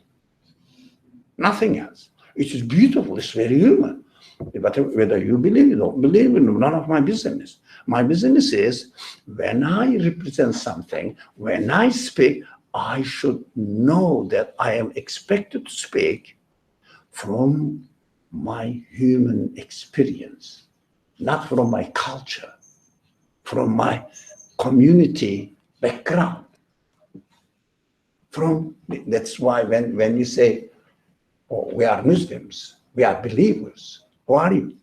Nothing else. It is beautiful. It's very human. But whether you believe it or don't believe it, none of my business. My business is when I represent something, when I speak, I should know that I am expected to speak from my human experience, not from my culture, from my community background. That's why when you say, oh, we are Muslims, we are believers, who are you?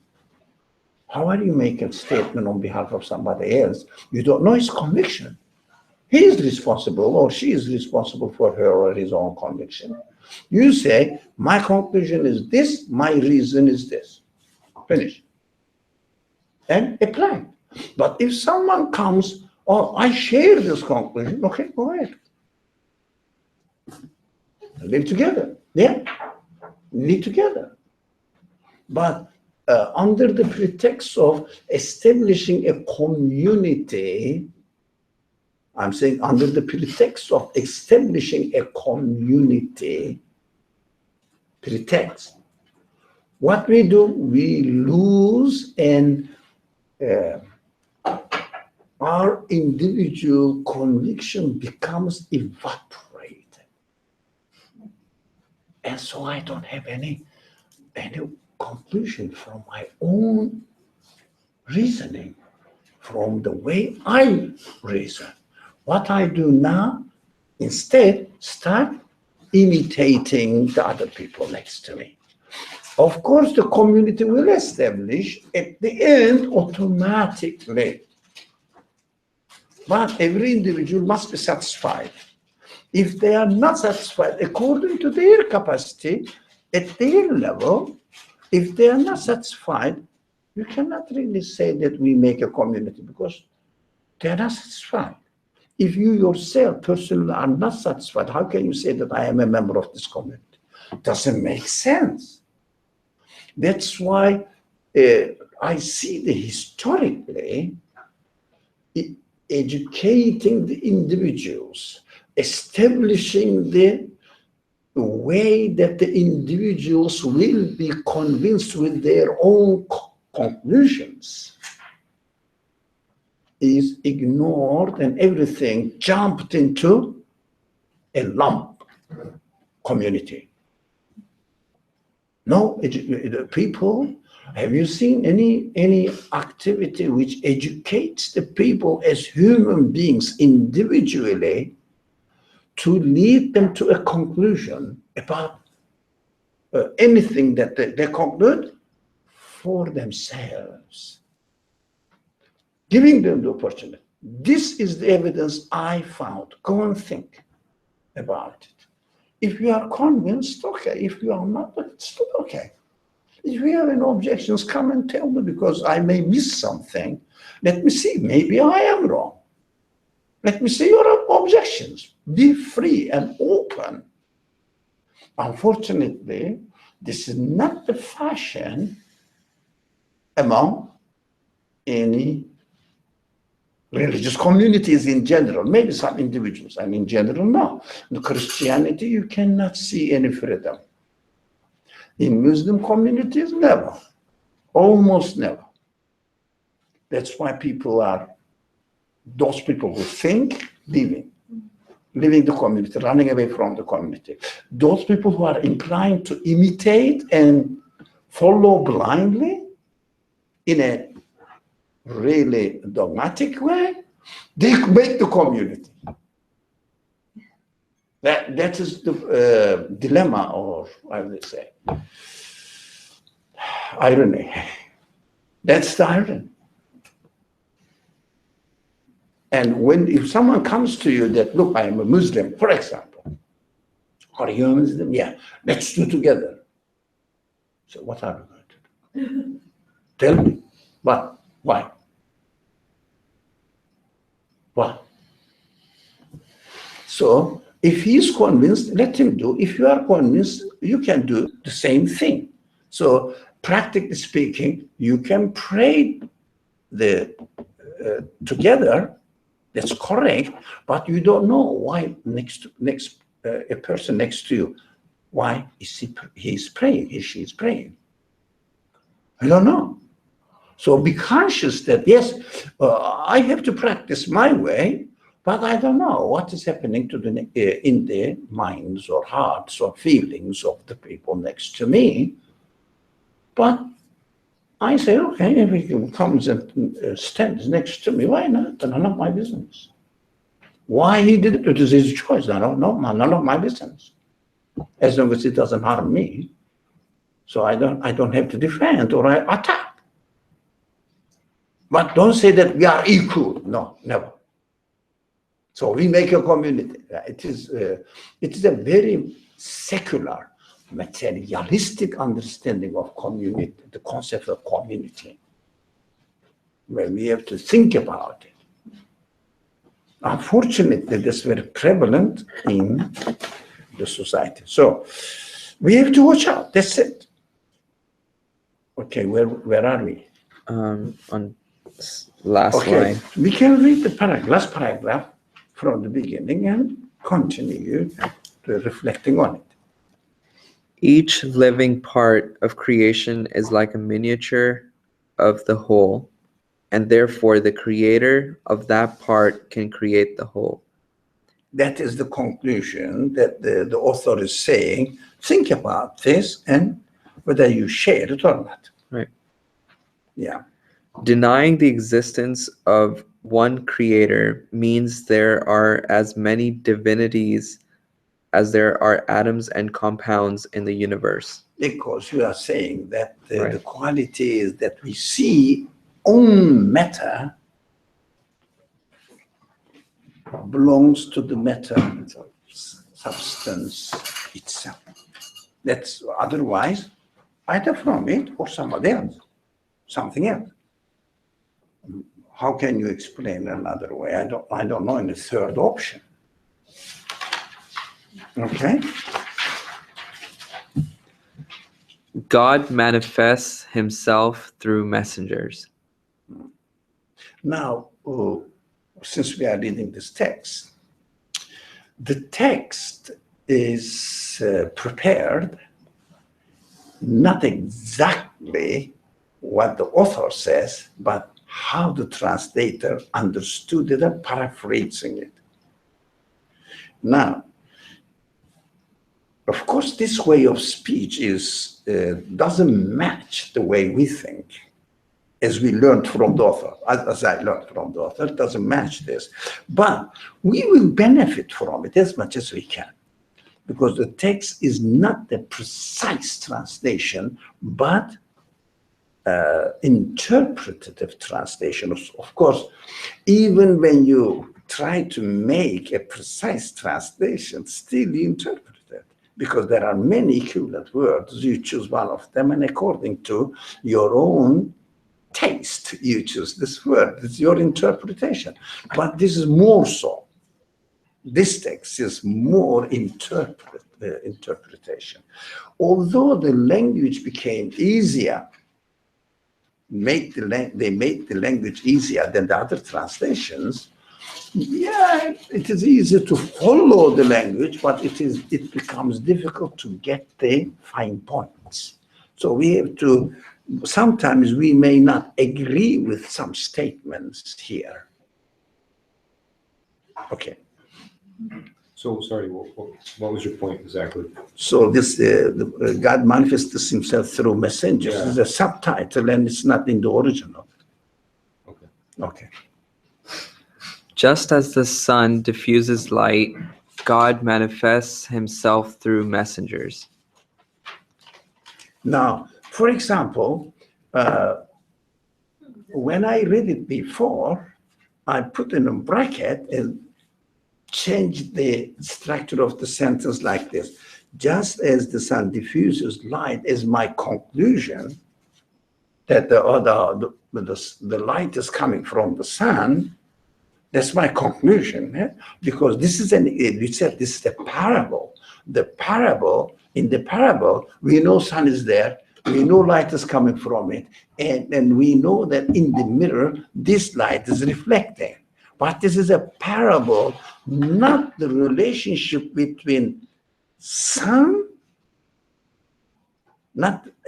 How are you making a statement on behalf of somebody else? You don't know his conviction. He is responsible or she is responsible for her or his own conviction. You say, my conclusion is this, my reason is this. Finish. And apply. But if someone comes, oh, I share this conclusion, okay, go ahead. Live together. Yeah. Live together. But under the pretext of establishing a community, I'm saying under the pretext of establishing a community, pretext, what we do, we lose and our individual conviction becomes evaporated. And so I don't have any conclusion from my own reasoning, from the way I reason. What I do now, instead, start imitating the other people next to me. Of course, the community will establish at the end automatically. But every individual must be satisfied. If they are not satisfied according to their capacity, at their level, if they are not satisfied, you cannot really say that we make a community because they are not satisfied. If you yourself personally are not satisfied, how can you say that I am a member of this community? It doesn't make sense. That's why I see that historically, educating the individuals, establishing the way that the individuals will be convinced with their own conclusions is ignored, and everything jumped into a lump community. No, people, have you seen any activity which educates the people as human beings individually to lead them to a conclusion about anything that they conclude for themselves? Giving them the opportunity. This is the evidence I found. Go and think about it. If you are convinced, okay. If you are not, it's still okay. If you have any objections, come and tell me because I may miss something. Let me see. Maybe I am wrong. Let me see your objections. Be free and open. Unfortunately, this is not the fashion among any religious communities in general, maybe some individuals, and in general, no. In Christianity, you cannot see any freedom. In Muslim communities, never, almost never. That's why people are, those people who think, leaving the community, running away from the community. Those people who are inclined to imitate and follow blindly in a really dogmatic way, they make the community. That is the dilemma, or I would say, irony. That's the irony. And if someone comes to you that, look, I am a Muslim, for example, are you a Muslim? Yeah, let's do together. So what are we going to do? Tell me. What? Why? Why? So if he is convinced, let him do. If you are convinced, you can do the same thing. So practically speaking, you can pray together. That's correct, but you don't know why next a person next to you, why is he's praying, she's praying? I don't know. So be conscious that, yes, I have to practice my way, but I don't know what is happening to in the minds or hearts or feelings of the people next to me. But I say, okay, if he comes and stands next to me, why not? None of my business. Why he did it is his choice. I don't know, none of my business. As long as it doesn't harm me. So I don't have to defend or attack. But don't say that we are equal. No, never. So we make a community. It is a very secular, materialistic understanding of community, the concept of community, where we have to think about it. Unfortunately, that's very prevalent in the society. So we have to watch out. That's it. Okay, where are we? On last Okay, line. we can read the last paragraph from the beginning and continue to reflecting on it. Each living part of creation is like a miniature of the whole, and therefore the creator of that part can create the whole. That is the conclusion that the author is saying. Think about this and whether you share it or not. Right. Yeah. Denying the existence of one creator means there are as many divinities as there are atoms and compounds in the universe. Because you are saying that Right. the qualities that we see on matter belongs to the matter substance itself. That's otherwise either from it or somebody else, something else. How can you explain another way? I don't know any third option. Okay. God manifests himself through messengers. Now, since we are reading this text, the text is prepared not exactly what the author says, but how the translator understood it and paraphrasing it. Now, of course, this way of speech doesn't match the way we think, as we learned from the author, as I learned from the author, it doesn't match this. But we will benefit from it as much as we can, because the text is not the precise translation, but interpretative translation. Of course, even when you try to make a precise translation, still you interpret it, because there are many equivalent words. You choose one of them, and according to your own taste, you choose this word. It's your interpretation. But this is more so. This text is more interpretation. Although the language became easier, they made the language easier than the other translations. Yeah, it is easy to follow the language, but it becomes difficult to get the fine points. So we have to, sometimes we may not agree with some statements here. Okay. So, sorry, what was your point exactly? So this God manifests himself through messengers. Yeah. It's a subtitle and it's not in the original. Okay. Okay. Just as the sun diffuses light, God manifests himself through messengers. Now, for example, when I read it before, I put in a bracket and changed the structure of the sentence like this. Just as the sun diffuses light is my conclusion that the light is coming from the sun. That's my conclusion, because this is we said this is a parable. In the parable, we know sun is there, we know light is coming from it, and we know that in the mirror, this light is reflecting. But this is a parable not the relationship between sun,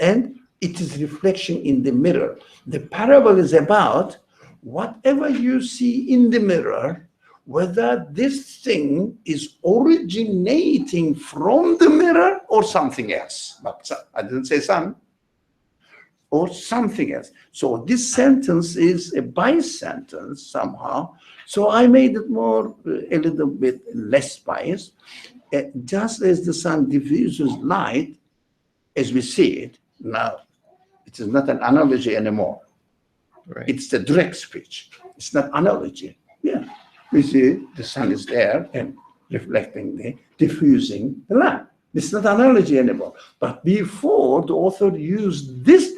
and it is reflection in the mirror. The parable is about whatever you see in the mirror, whether this thing is originating from the mirror or something else. But I didn't say sun, or something else. So this sentence is a biased sentence somehow. So I made it more, a little bit less biased. Just as the sun diffuses light, as we see it now, it is not an analogy anymore. Right. It's the direct speech. It's not analogy. Yeah, we see the sun is there and reflecting, diffusing the light. It's not analogy anymore. But before, the author used this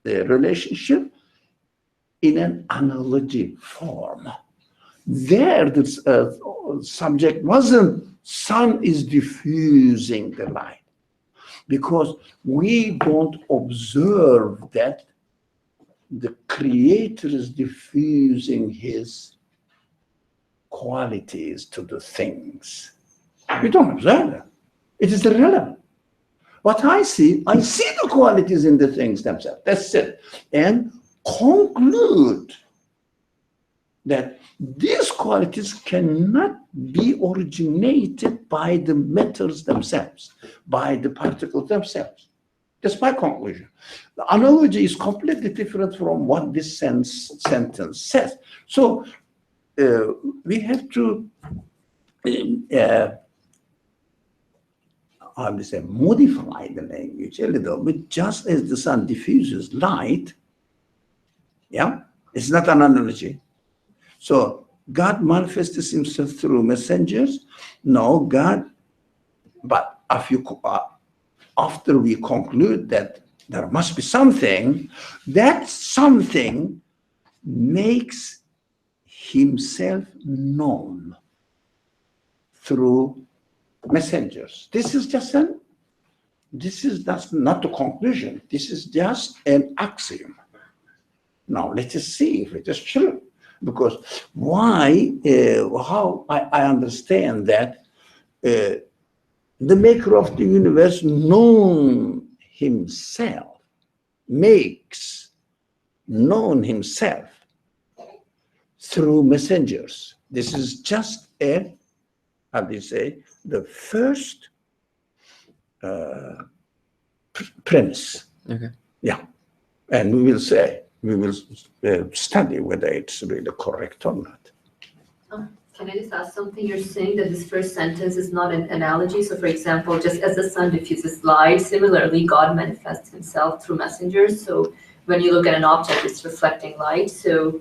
relationship in an analogy form. There, the subject wasn't sun is diffusing the light, because we don't observe that the Creator is diffusing his qualities to the things. We don't observe that. It is irrelevant. What I see the qualities in the things themselves. That's it. And conclude that these qualities cannot be originated by the matters themselves, by the particles themselves. That's my conclusion. The analogy is completely different from what this sentence says. So we have to I would say modify the language a little bit, just as the sun diffuses light. Yeah, it's not an analogy. So God manifests himself through messengers. No, God, but after we conclude that there must be something, that something makes himself known through messengers. This is not the conclusion. This is just an axiom. Now let us see if it is true. Because how I understand that the maker of the universe known himself, makes known himself through messengers. This is just the first premise. Okay. Yeah. And we will study whether it's really correct or not. Can I just ask something? You're saying that this first sentence is not an analogy. So for example, just as the sun diffuses light, similarly, God manifests himself through messengers. So when you look at an object, it's reflecting light. So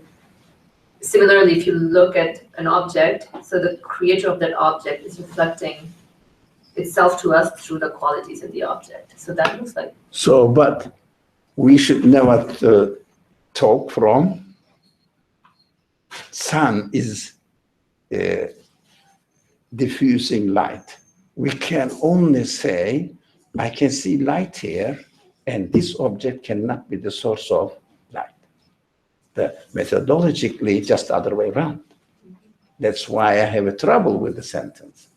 similarly, if you look at an object, so the creator of that object is reflecting itself to us through the qualities in the object. So that looks like. So, but we should never talk from sun is diffusing light. We can only say, I can see light here, and this object cannot be the source of light. The methodologically, just the other way around. That's why I have a trouble with the sentence.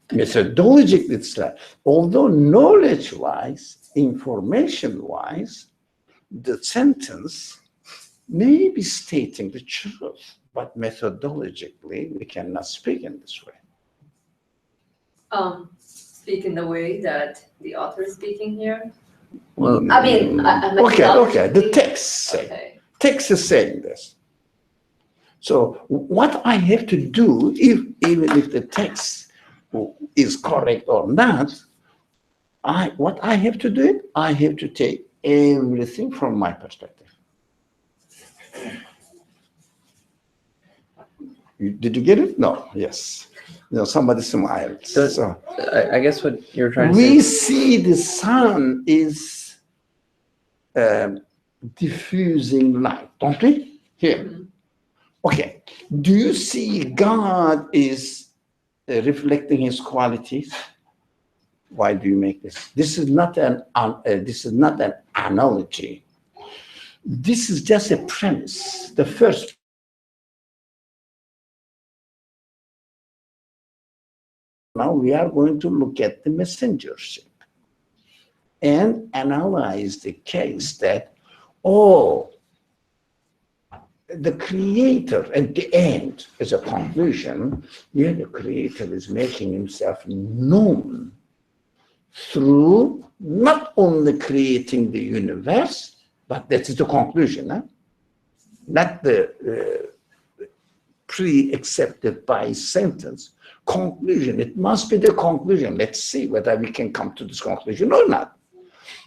Methodologically, it's like, although knowledge-wise, information-wise, the sentence may be stating the truth, but methodologically, we cannot speak in this way. Speak in the way that the author is speaking here. Well, I mean, okay, the text Okay. text is saying this. So what I have to do, even if the text is correct or not, what I have to do, I have to take everything from my perspective. Did you get it? No. Yes. No, somebody smiled. So I guess what you're trying to we say. see the sun is diffusing light, don't we? Here. Mm-hmm. Okay. Do you see God is reflecting his qualities? Why do you make this? This is not an analogy. This is just a premise. The first Now we are going to look at the messengership and analyze the case that, the creator at the end, as a conclusion, the creator is making himself known through not only creating the universe, but that is the conclusion, not the pre-accepted by sentence. Conclusion, it must be the conclusion. Let's see whether we can come to this conclusion or not.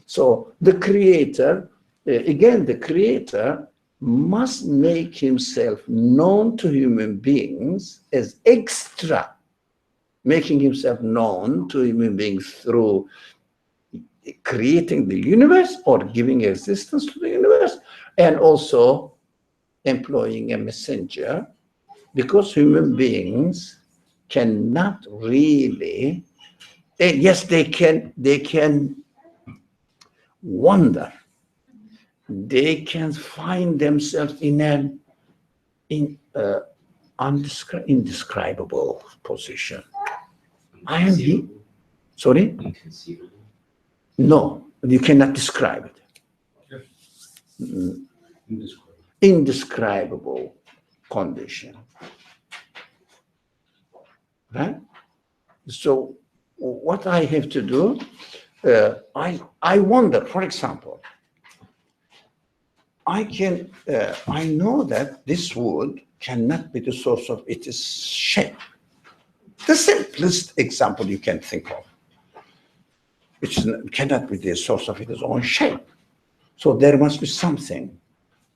So the creator, again, the creator must make himself known to human beings as extra, making himself known to human beings through creating the universe or giving existence to the universe, and also employing a messenger, because human beings cannot really, yes, they can wonder. They can find themselves in an indescribable position. I am here. Sorry? Inconceivable. No, you cannot describe it. Indescribable condition. Right? So what I have to do, I wonder, for example, I know that this wood cannot be the source of its shape. The simplest example you can think of. It cannot be the source of its own shape. So there must be something.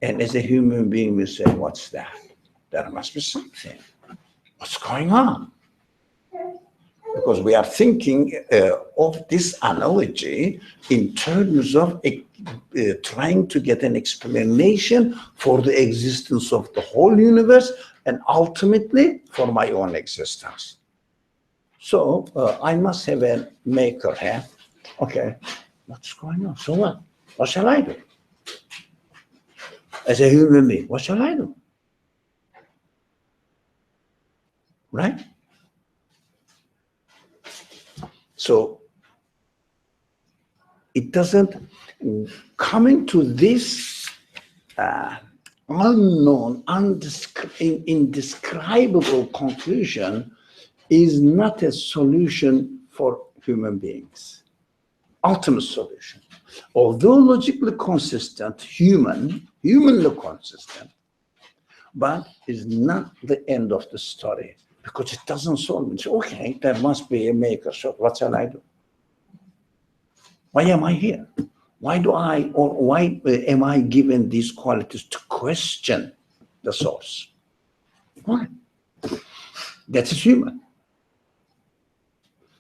And as a human being, we say, what's that? There must be something. What's going on? Because we are thinking of this analogy in terms of trying to get an explanation for the existence of the whole universe and ultimately for my own existence. So I must have a maker here. Okay, what's going on? So what? What shall I do? As a human being, what shall I do? Right? So it doesn't, coming to this unknown, indescribable conclusion is not a solution for human beings. Ultimate solution. Although logically consistent, humanly consistent, but is not the end of the story, because it doesn't solve it. Okay, there must be a maker, so what shall I do? Why am I here? Why am I given these qualities to question the source? Why? That is human.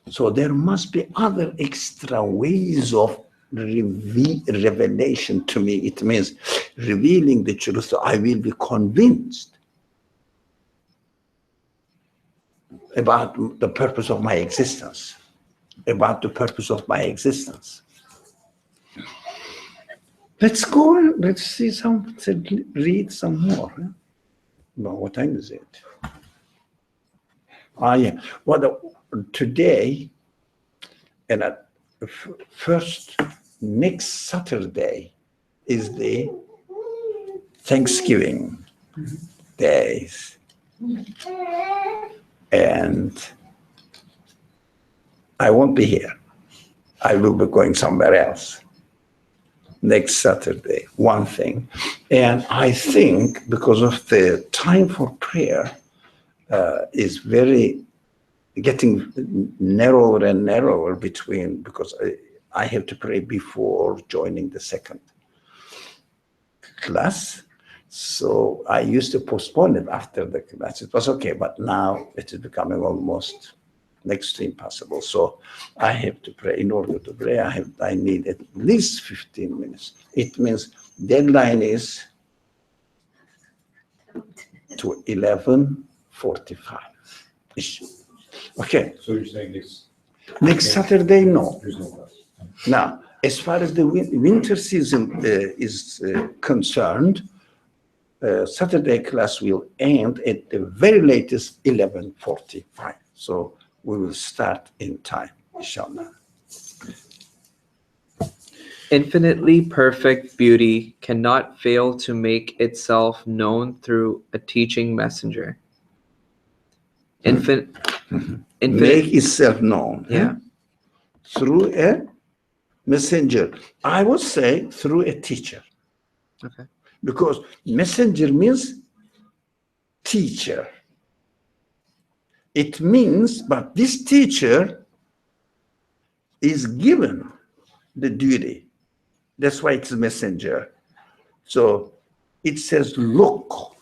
So there must be other extra ways of revelation to me. It means revealing the truth, so I will be convinced about the purpose of my existence. Let's go and let's see read some more. Well, what time is it? Yeah. Well, today, and next Saturday is the Thanksgiving days. And I won't be here. I will be going somewhere else next Saturday, one thing. And I think because of the time for prayer is getting narrower and narrower because I have to pray before joining the second class. So I used to postpone it after the class. It was okay, but now it is becoming almost next to impossible. So I have to pray. In order to pray, I need at least 15 minutes. It means deadline is to 11:45. Okay. So you're saying Next Saturday, no. there's no class? Now, as far as the winter season is concerned, Saturday class will end at the very latest 11:45. So we will start in time, inshallah. Infinitely perfect beauty cannot fail to make itself known through a teaching messenger. Infinite. Make itself known. Yeah. Through a messenger. I would say through a teacher. Okay. Because messenger means teacher. It means, but this teacher is given the duty. That's why it's a messenger. So it says, look,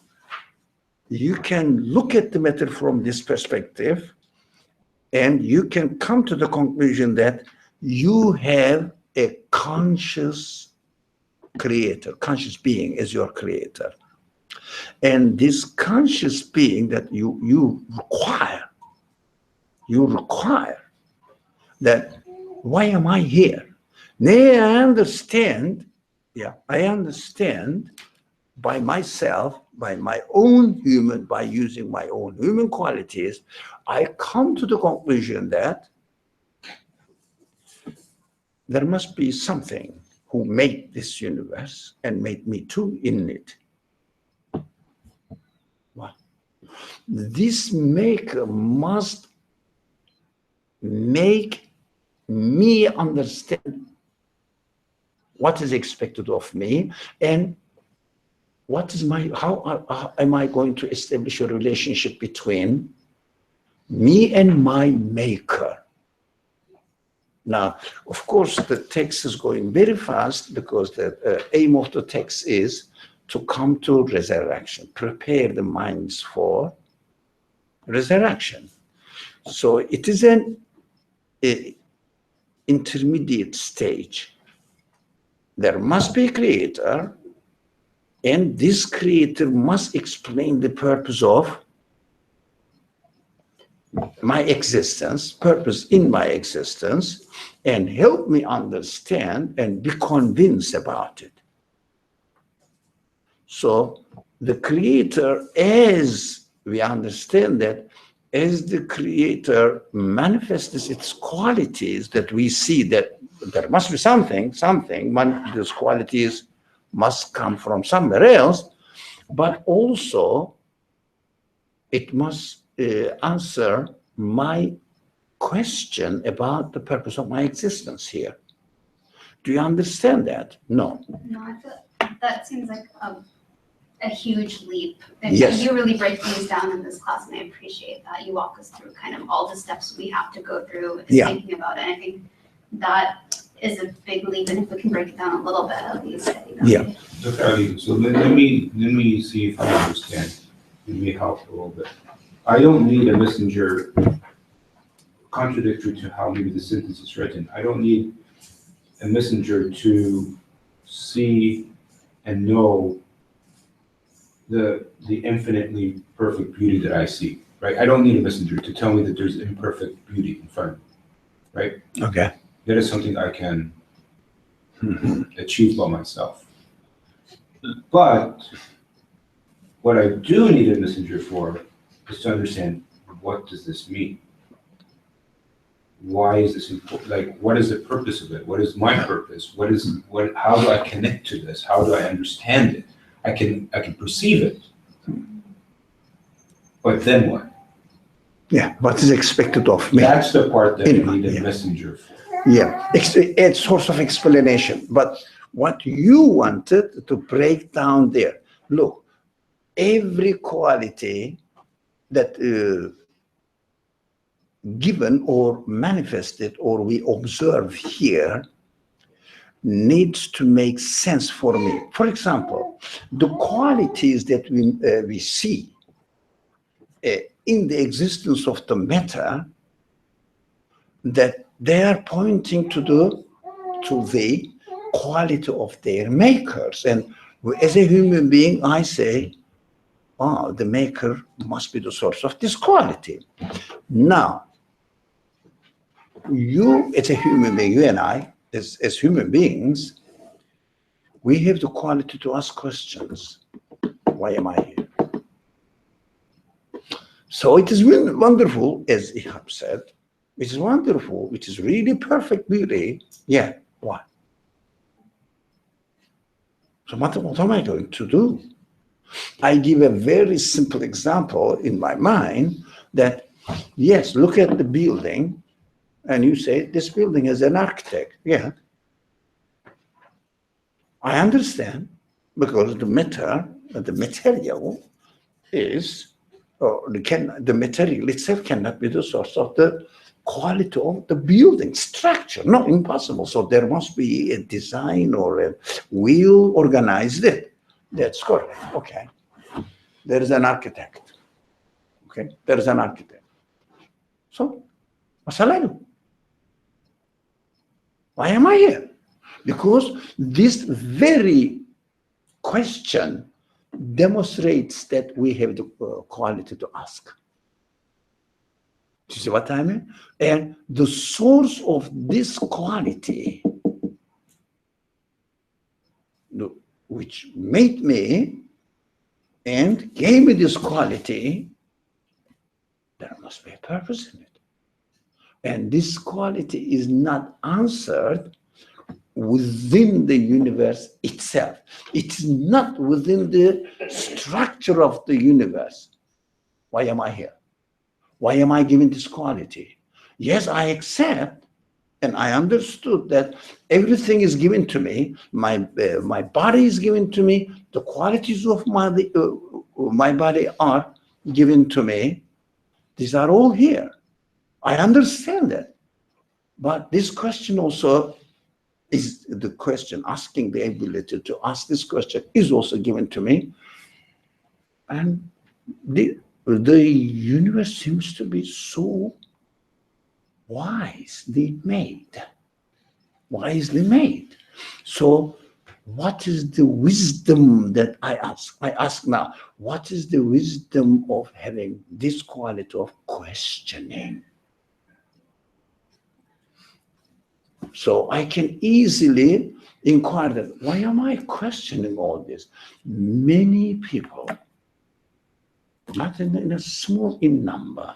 you can look at the matter from this perspective, and you can come to the conclusion that you have a conscious creator, conscious being as your creator. And this conscious being that you require that, why am I here? Now I understand by myself, by my own human, by using my own human qualities, I come to the conclusion that there must be something who made this universe and made me too in it. What? This maker must make me understand what is expected of me, and what is how am I going to establish a relationship between me and my maker? Now, of course, the text is going very fast because the aim of the text is to come to resurrection, prepare the minds for resurrection. So it is an intermediate stage. There must be a creator, and this creator must explain the purpose of my existence, purpose in my existence, and help me understand and be convinced about it. So the creator, as we understand that, as the creator manifests its qualities, that we see that there must be something, these qualities must come from somewhere else, but also it must answer my question about the purpose of my existence here. Do you understand that? No. No, I feel that seems like a huge leap. And Yes. you really break things down in this class, and I appreciate that. You walk us through kind of all the steps we have to go through in thinking about it. And I think that is a big leap, and if we can break it down a little bit at least, I think that would be- Dr. Ali, so let me see if I understand. Let me help a little bit. I don't need a messenger, contradictory to how maybe the sentence is written. I don't need a messenger to see and know the infinitely perfect beauty that I see, right? I don't need a messenger to tell me that there's imperfect beauty in front of me, right? Okay. That is something I can achieve by myself. But what I do need a messenger for is to understand, what does this mean? Why is this important? Like, what is the purpose of it? What is my purpose? How do I connect to this? How do I understand it? I can perceive it. But then what? Yeah, what is expected of me? That's the part that I In- need a yeah. messenger for. Yeah, a source of explanation. But what you wanted to break down there, look, every quality that given or manifested or we observe here needs to make sense for me. For example, the qualities that we see in the existence of the matter, that they are pointing to the quality of their makers. And as a human being, I say, oh, the maker must be the source of this quality. Now, you as a human being, you and I, as human beings, we have the quality to ask questions. Why am I here? So it is really wonderful, as Ihab said, it is wonderful, it is really perfect beauty. Yeah, what? So what am I going to do? I give a very simple example in my mind that, yes, look at the building, and you say, this building is an architect. Yeah. I understand, because the material is, or the material itself cannot be the source of the quality of the building structure. No, impossible. So there must be a design or a will organize it. That's correct. Okay. There is an architect. Okay. There is an architect. So what shall I do? Why am I here? Because this very question demonstrates that we have the quality to ask. Do you see what I mean? And the source of this quality, which made me and gave me this quality, there must be a purpose in it. And this quality is not answered within the universe itself. It's not within the structure of the universe. Why am I here? Why am I given this quality? Yes, I accept, and I understood that everything is given to me. My body is given to me. The qualities of my body are given to me. These are all here. I understand that. But this question also is the question, asking the ability to ask this question is also given to me. And the universe seems to be so wisely made. Wisely made. So what is the wisdom that I ask? I ask now, what is the wisdom of having this quality of questioning? So I can easily inquire that, why am I questioning all this? Many people, not in a small in number,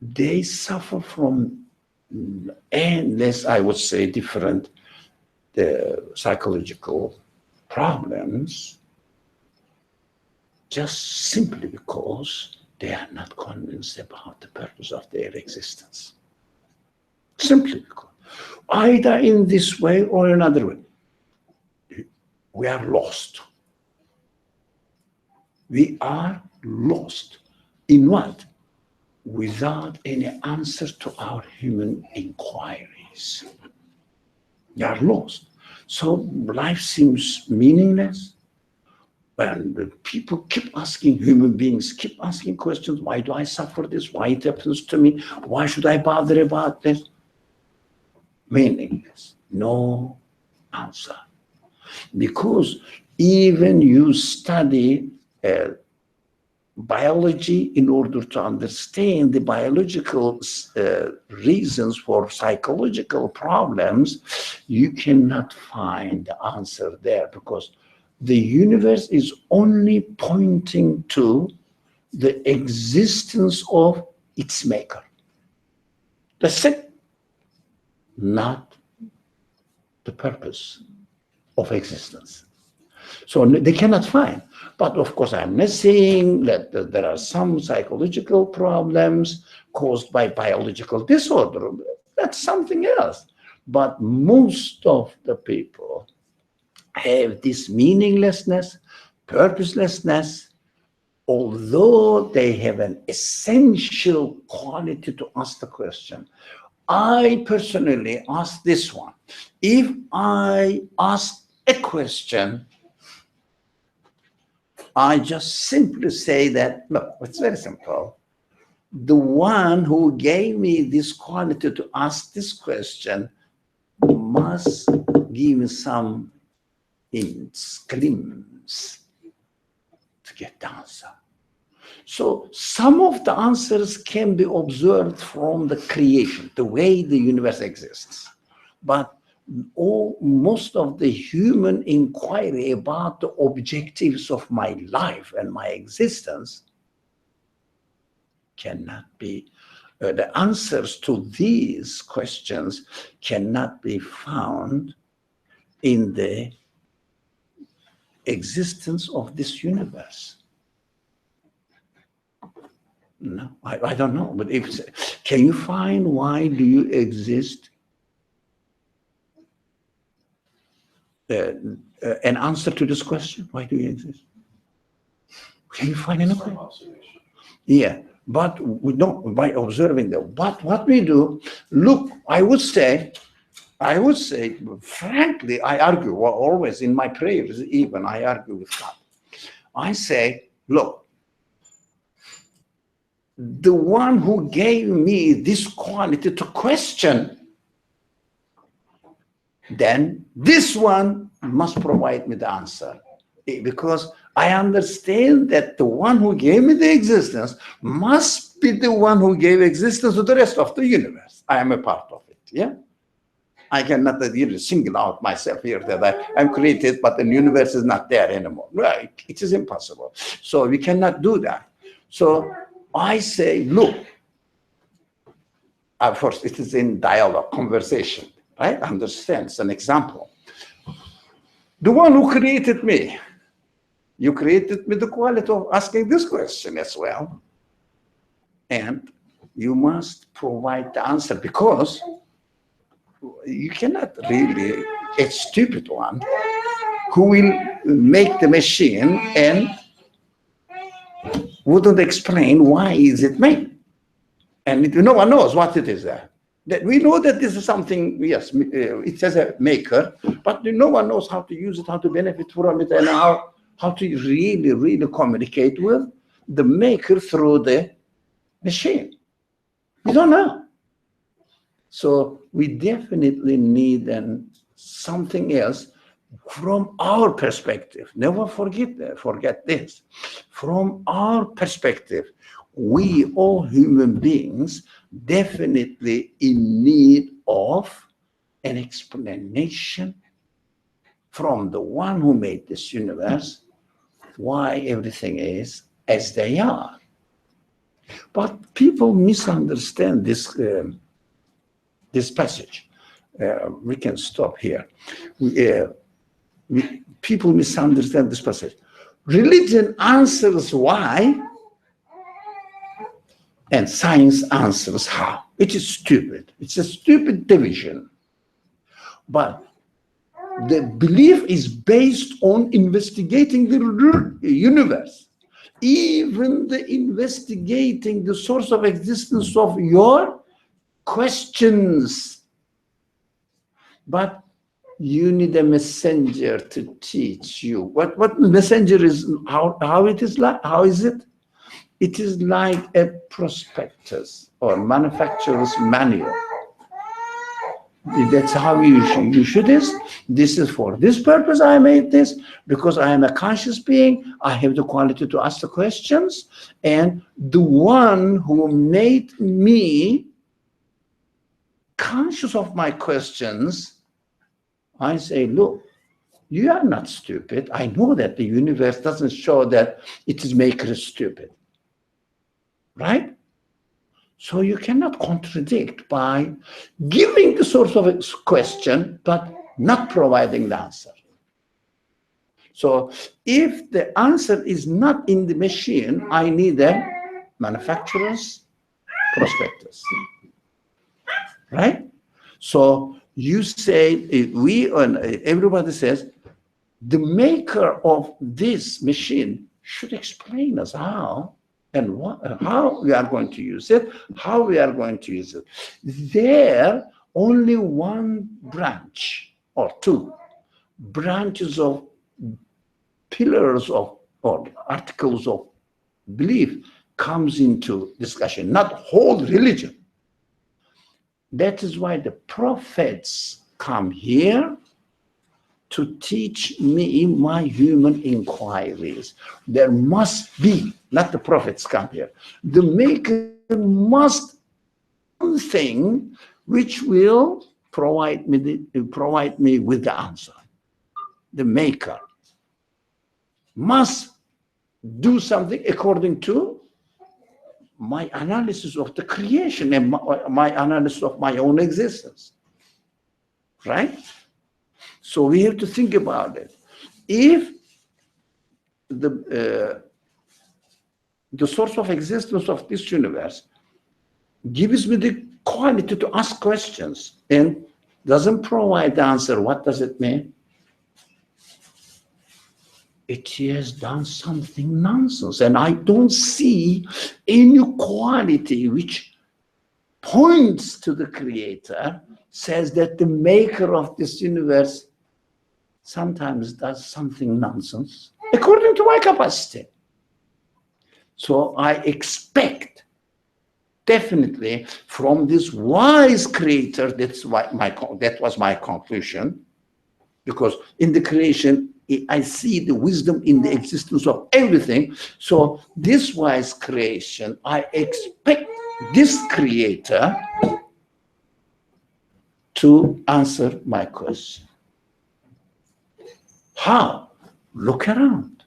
they suffer from endless, I would say, different psychological problems, just simply because they are not convinced about the purpose of their existence. Simply because, either in this way or another way, we are lost. We are lost. In what? Without any answer to our human inquiries. We are lost. So life seems meaningless. And people keep asking, human beings keep asking questions. Why do I suffer this? Why it happens to me? Why should I bother about this? Meaningless. No answer. Because even you study biology in order to understand the biological reasons for psychological problems, you cannot find the answer there, because the universe is only pointing to the existence of its maker. That's it. Not the purpose of existence. So they cannot find. But of course, I'm not saying that there are some psychological problems caused by biological disorder. That's something else. But most of the people have this meaninglessness, purposelessness, although they have an essential quality to ask the question. I personally ask this one. If I ask a question, I just simply say that, look, it's very simple. The one who gave me this quality to ask this question must give me some hints, glimpses to get the answer. So some of the answers can be observed from the creation, the way the universe exists. But most of the human inquiry about the objectives of my life and my existence cannot be, the answers to these questions cannot be found in the existence of this universe. No, I don't know, but can you find why do you exist? An answer to this question, why do you exist? Can you find anything? Some observation. Yeah, but we don't, by observing that. But what we do, look, I would say, frankly, I argue, well, always in my prayers, even I argue with God. I say, look, the one who gave me this quality to question, then this one must provide me the answer. Because I understand that the one who gave me the existence must be the one who gave existence to the rest of the universe. I am a part of it, yeah? I cannot really single out myself here that I'm created, but the universe is not there anymore. Right? It is impossible. So we cannot do that. So I say, look, first it is in dialogue, conversation, right? Understand, it's an example. The one who created me, you created me the quality of asking this question as well. And you must provide the answer, because you cannot really, a stupid one who will make the machine and wouldn't explain why is it made. And no one knows what it is there. That we know that this is something, yes, it has a maker, but no one knows how to use it, how to benefit from it, and how to really, really communicate with the maker through the machine. We don't know. So we definitely need something else from our perspective. Never forget this. From our perspective, we all human beings definitely in need of an explanation from the one who made this universe, why everything is as they are. But people misunderstand this this passage. We can stop here. People misunderstand this passage. Religion answers why, and science answers how. It is stupid. It's a stupid division. But the belief is based on investigating the universe, even the investigating the source of existence of your questions. But you need a messenger to teach you. What messenger is, how it is like, how is it? It is like a prospectus or manufacturer's manual. That's how you should is. This is for this purpose I made this, because I am a conscious being. I have the quality to ask the questions, and the one who made me conscious of my questions, I say, look, you are not stupid. I know that the universe doesn't show that its maker is stupid, right? So you cannot contradict by giving the source of a question, but not providing the answer. So if the answer is not in the machine, I need a manufacturer's prospectus, right? So you say, everybody says, the maker of this machine should explain us how and how we are going to use it, how we are going to use it. There, only one branch or two branches of pillars of or articles of belief comes into discussion, not whole religion. That is why the prophets come here to teach me my human inquiries. There must be, not the prophets come here, the maker must something which will provide me with the answer. The maker must do something according to my analysis of the creation and my analysis of my own existence. Right? So we have to think about it. If the source of existence of this universe gives me the quality to ask questions and doesn't provide the answer, what does it mean? It has done something nonsense. And I don't see any quality which points to the creator, says that the maker of this universe sometimes does something nonsense according to my capacity. So I expect definitely from this wise creator, that was my conclusion, because in the creation, I see the wisdom in the existence of everything. So this wise creation, I expect this creator to answer my question. How? Look around.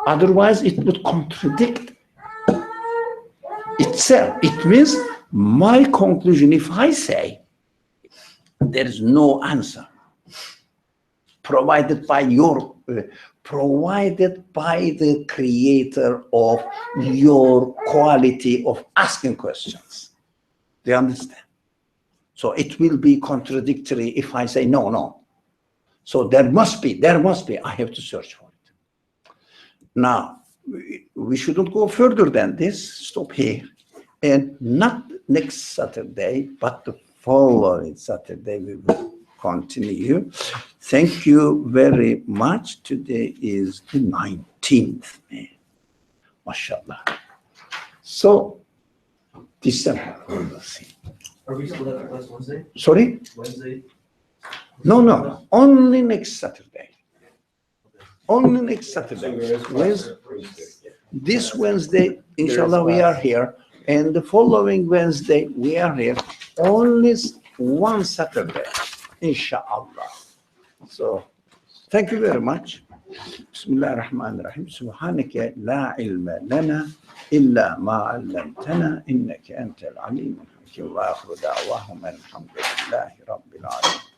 Otherwise, it would contradict itself. It means my conclusion, if I say there is no answer provided by the creator of your quality of asking questions. Do you understand? So it will be contradictory if I say no. So there must be, I have to search for it. Now, we shouldn't go further than this, stop here. And not next Saturday, but the following Saturday we will continue. Thank you very much. Today is the 19th May. MashaAllah. So, December, we will see. Are we still at class Wednesday? Sorry? Wednesday? No. Only next Saturday. Only next Saturday. This Wednesday, inshallah, we are here. And the following Wednesday, we are here. Only one Saturday, inshallah. So, thank you very much. Bismillah ar-Rahman ar-Rahim. Subhanaka la ilma lana illa ma 'allamtana innaka antal alim al-hakim. Wa akhiru da'wahum alhamdulillahi rabbil alamin.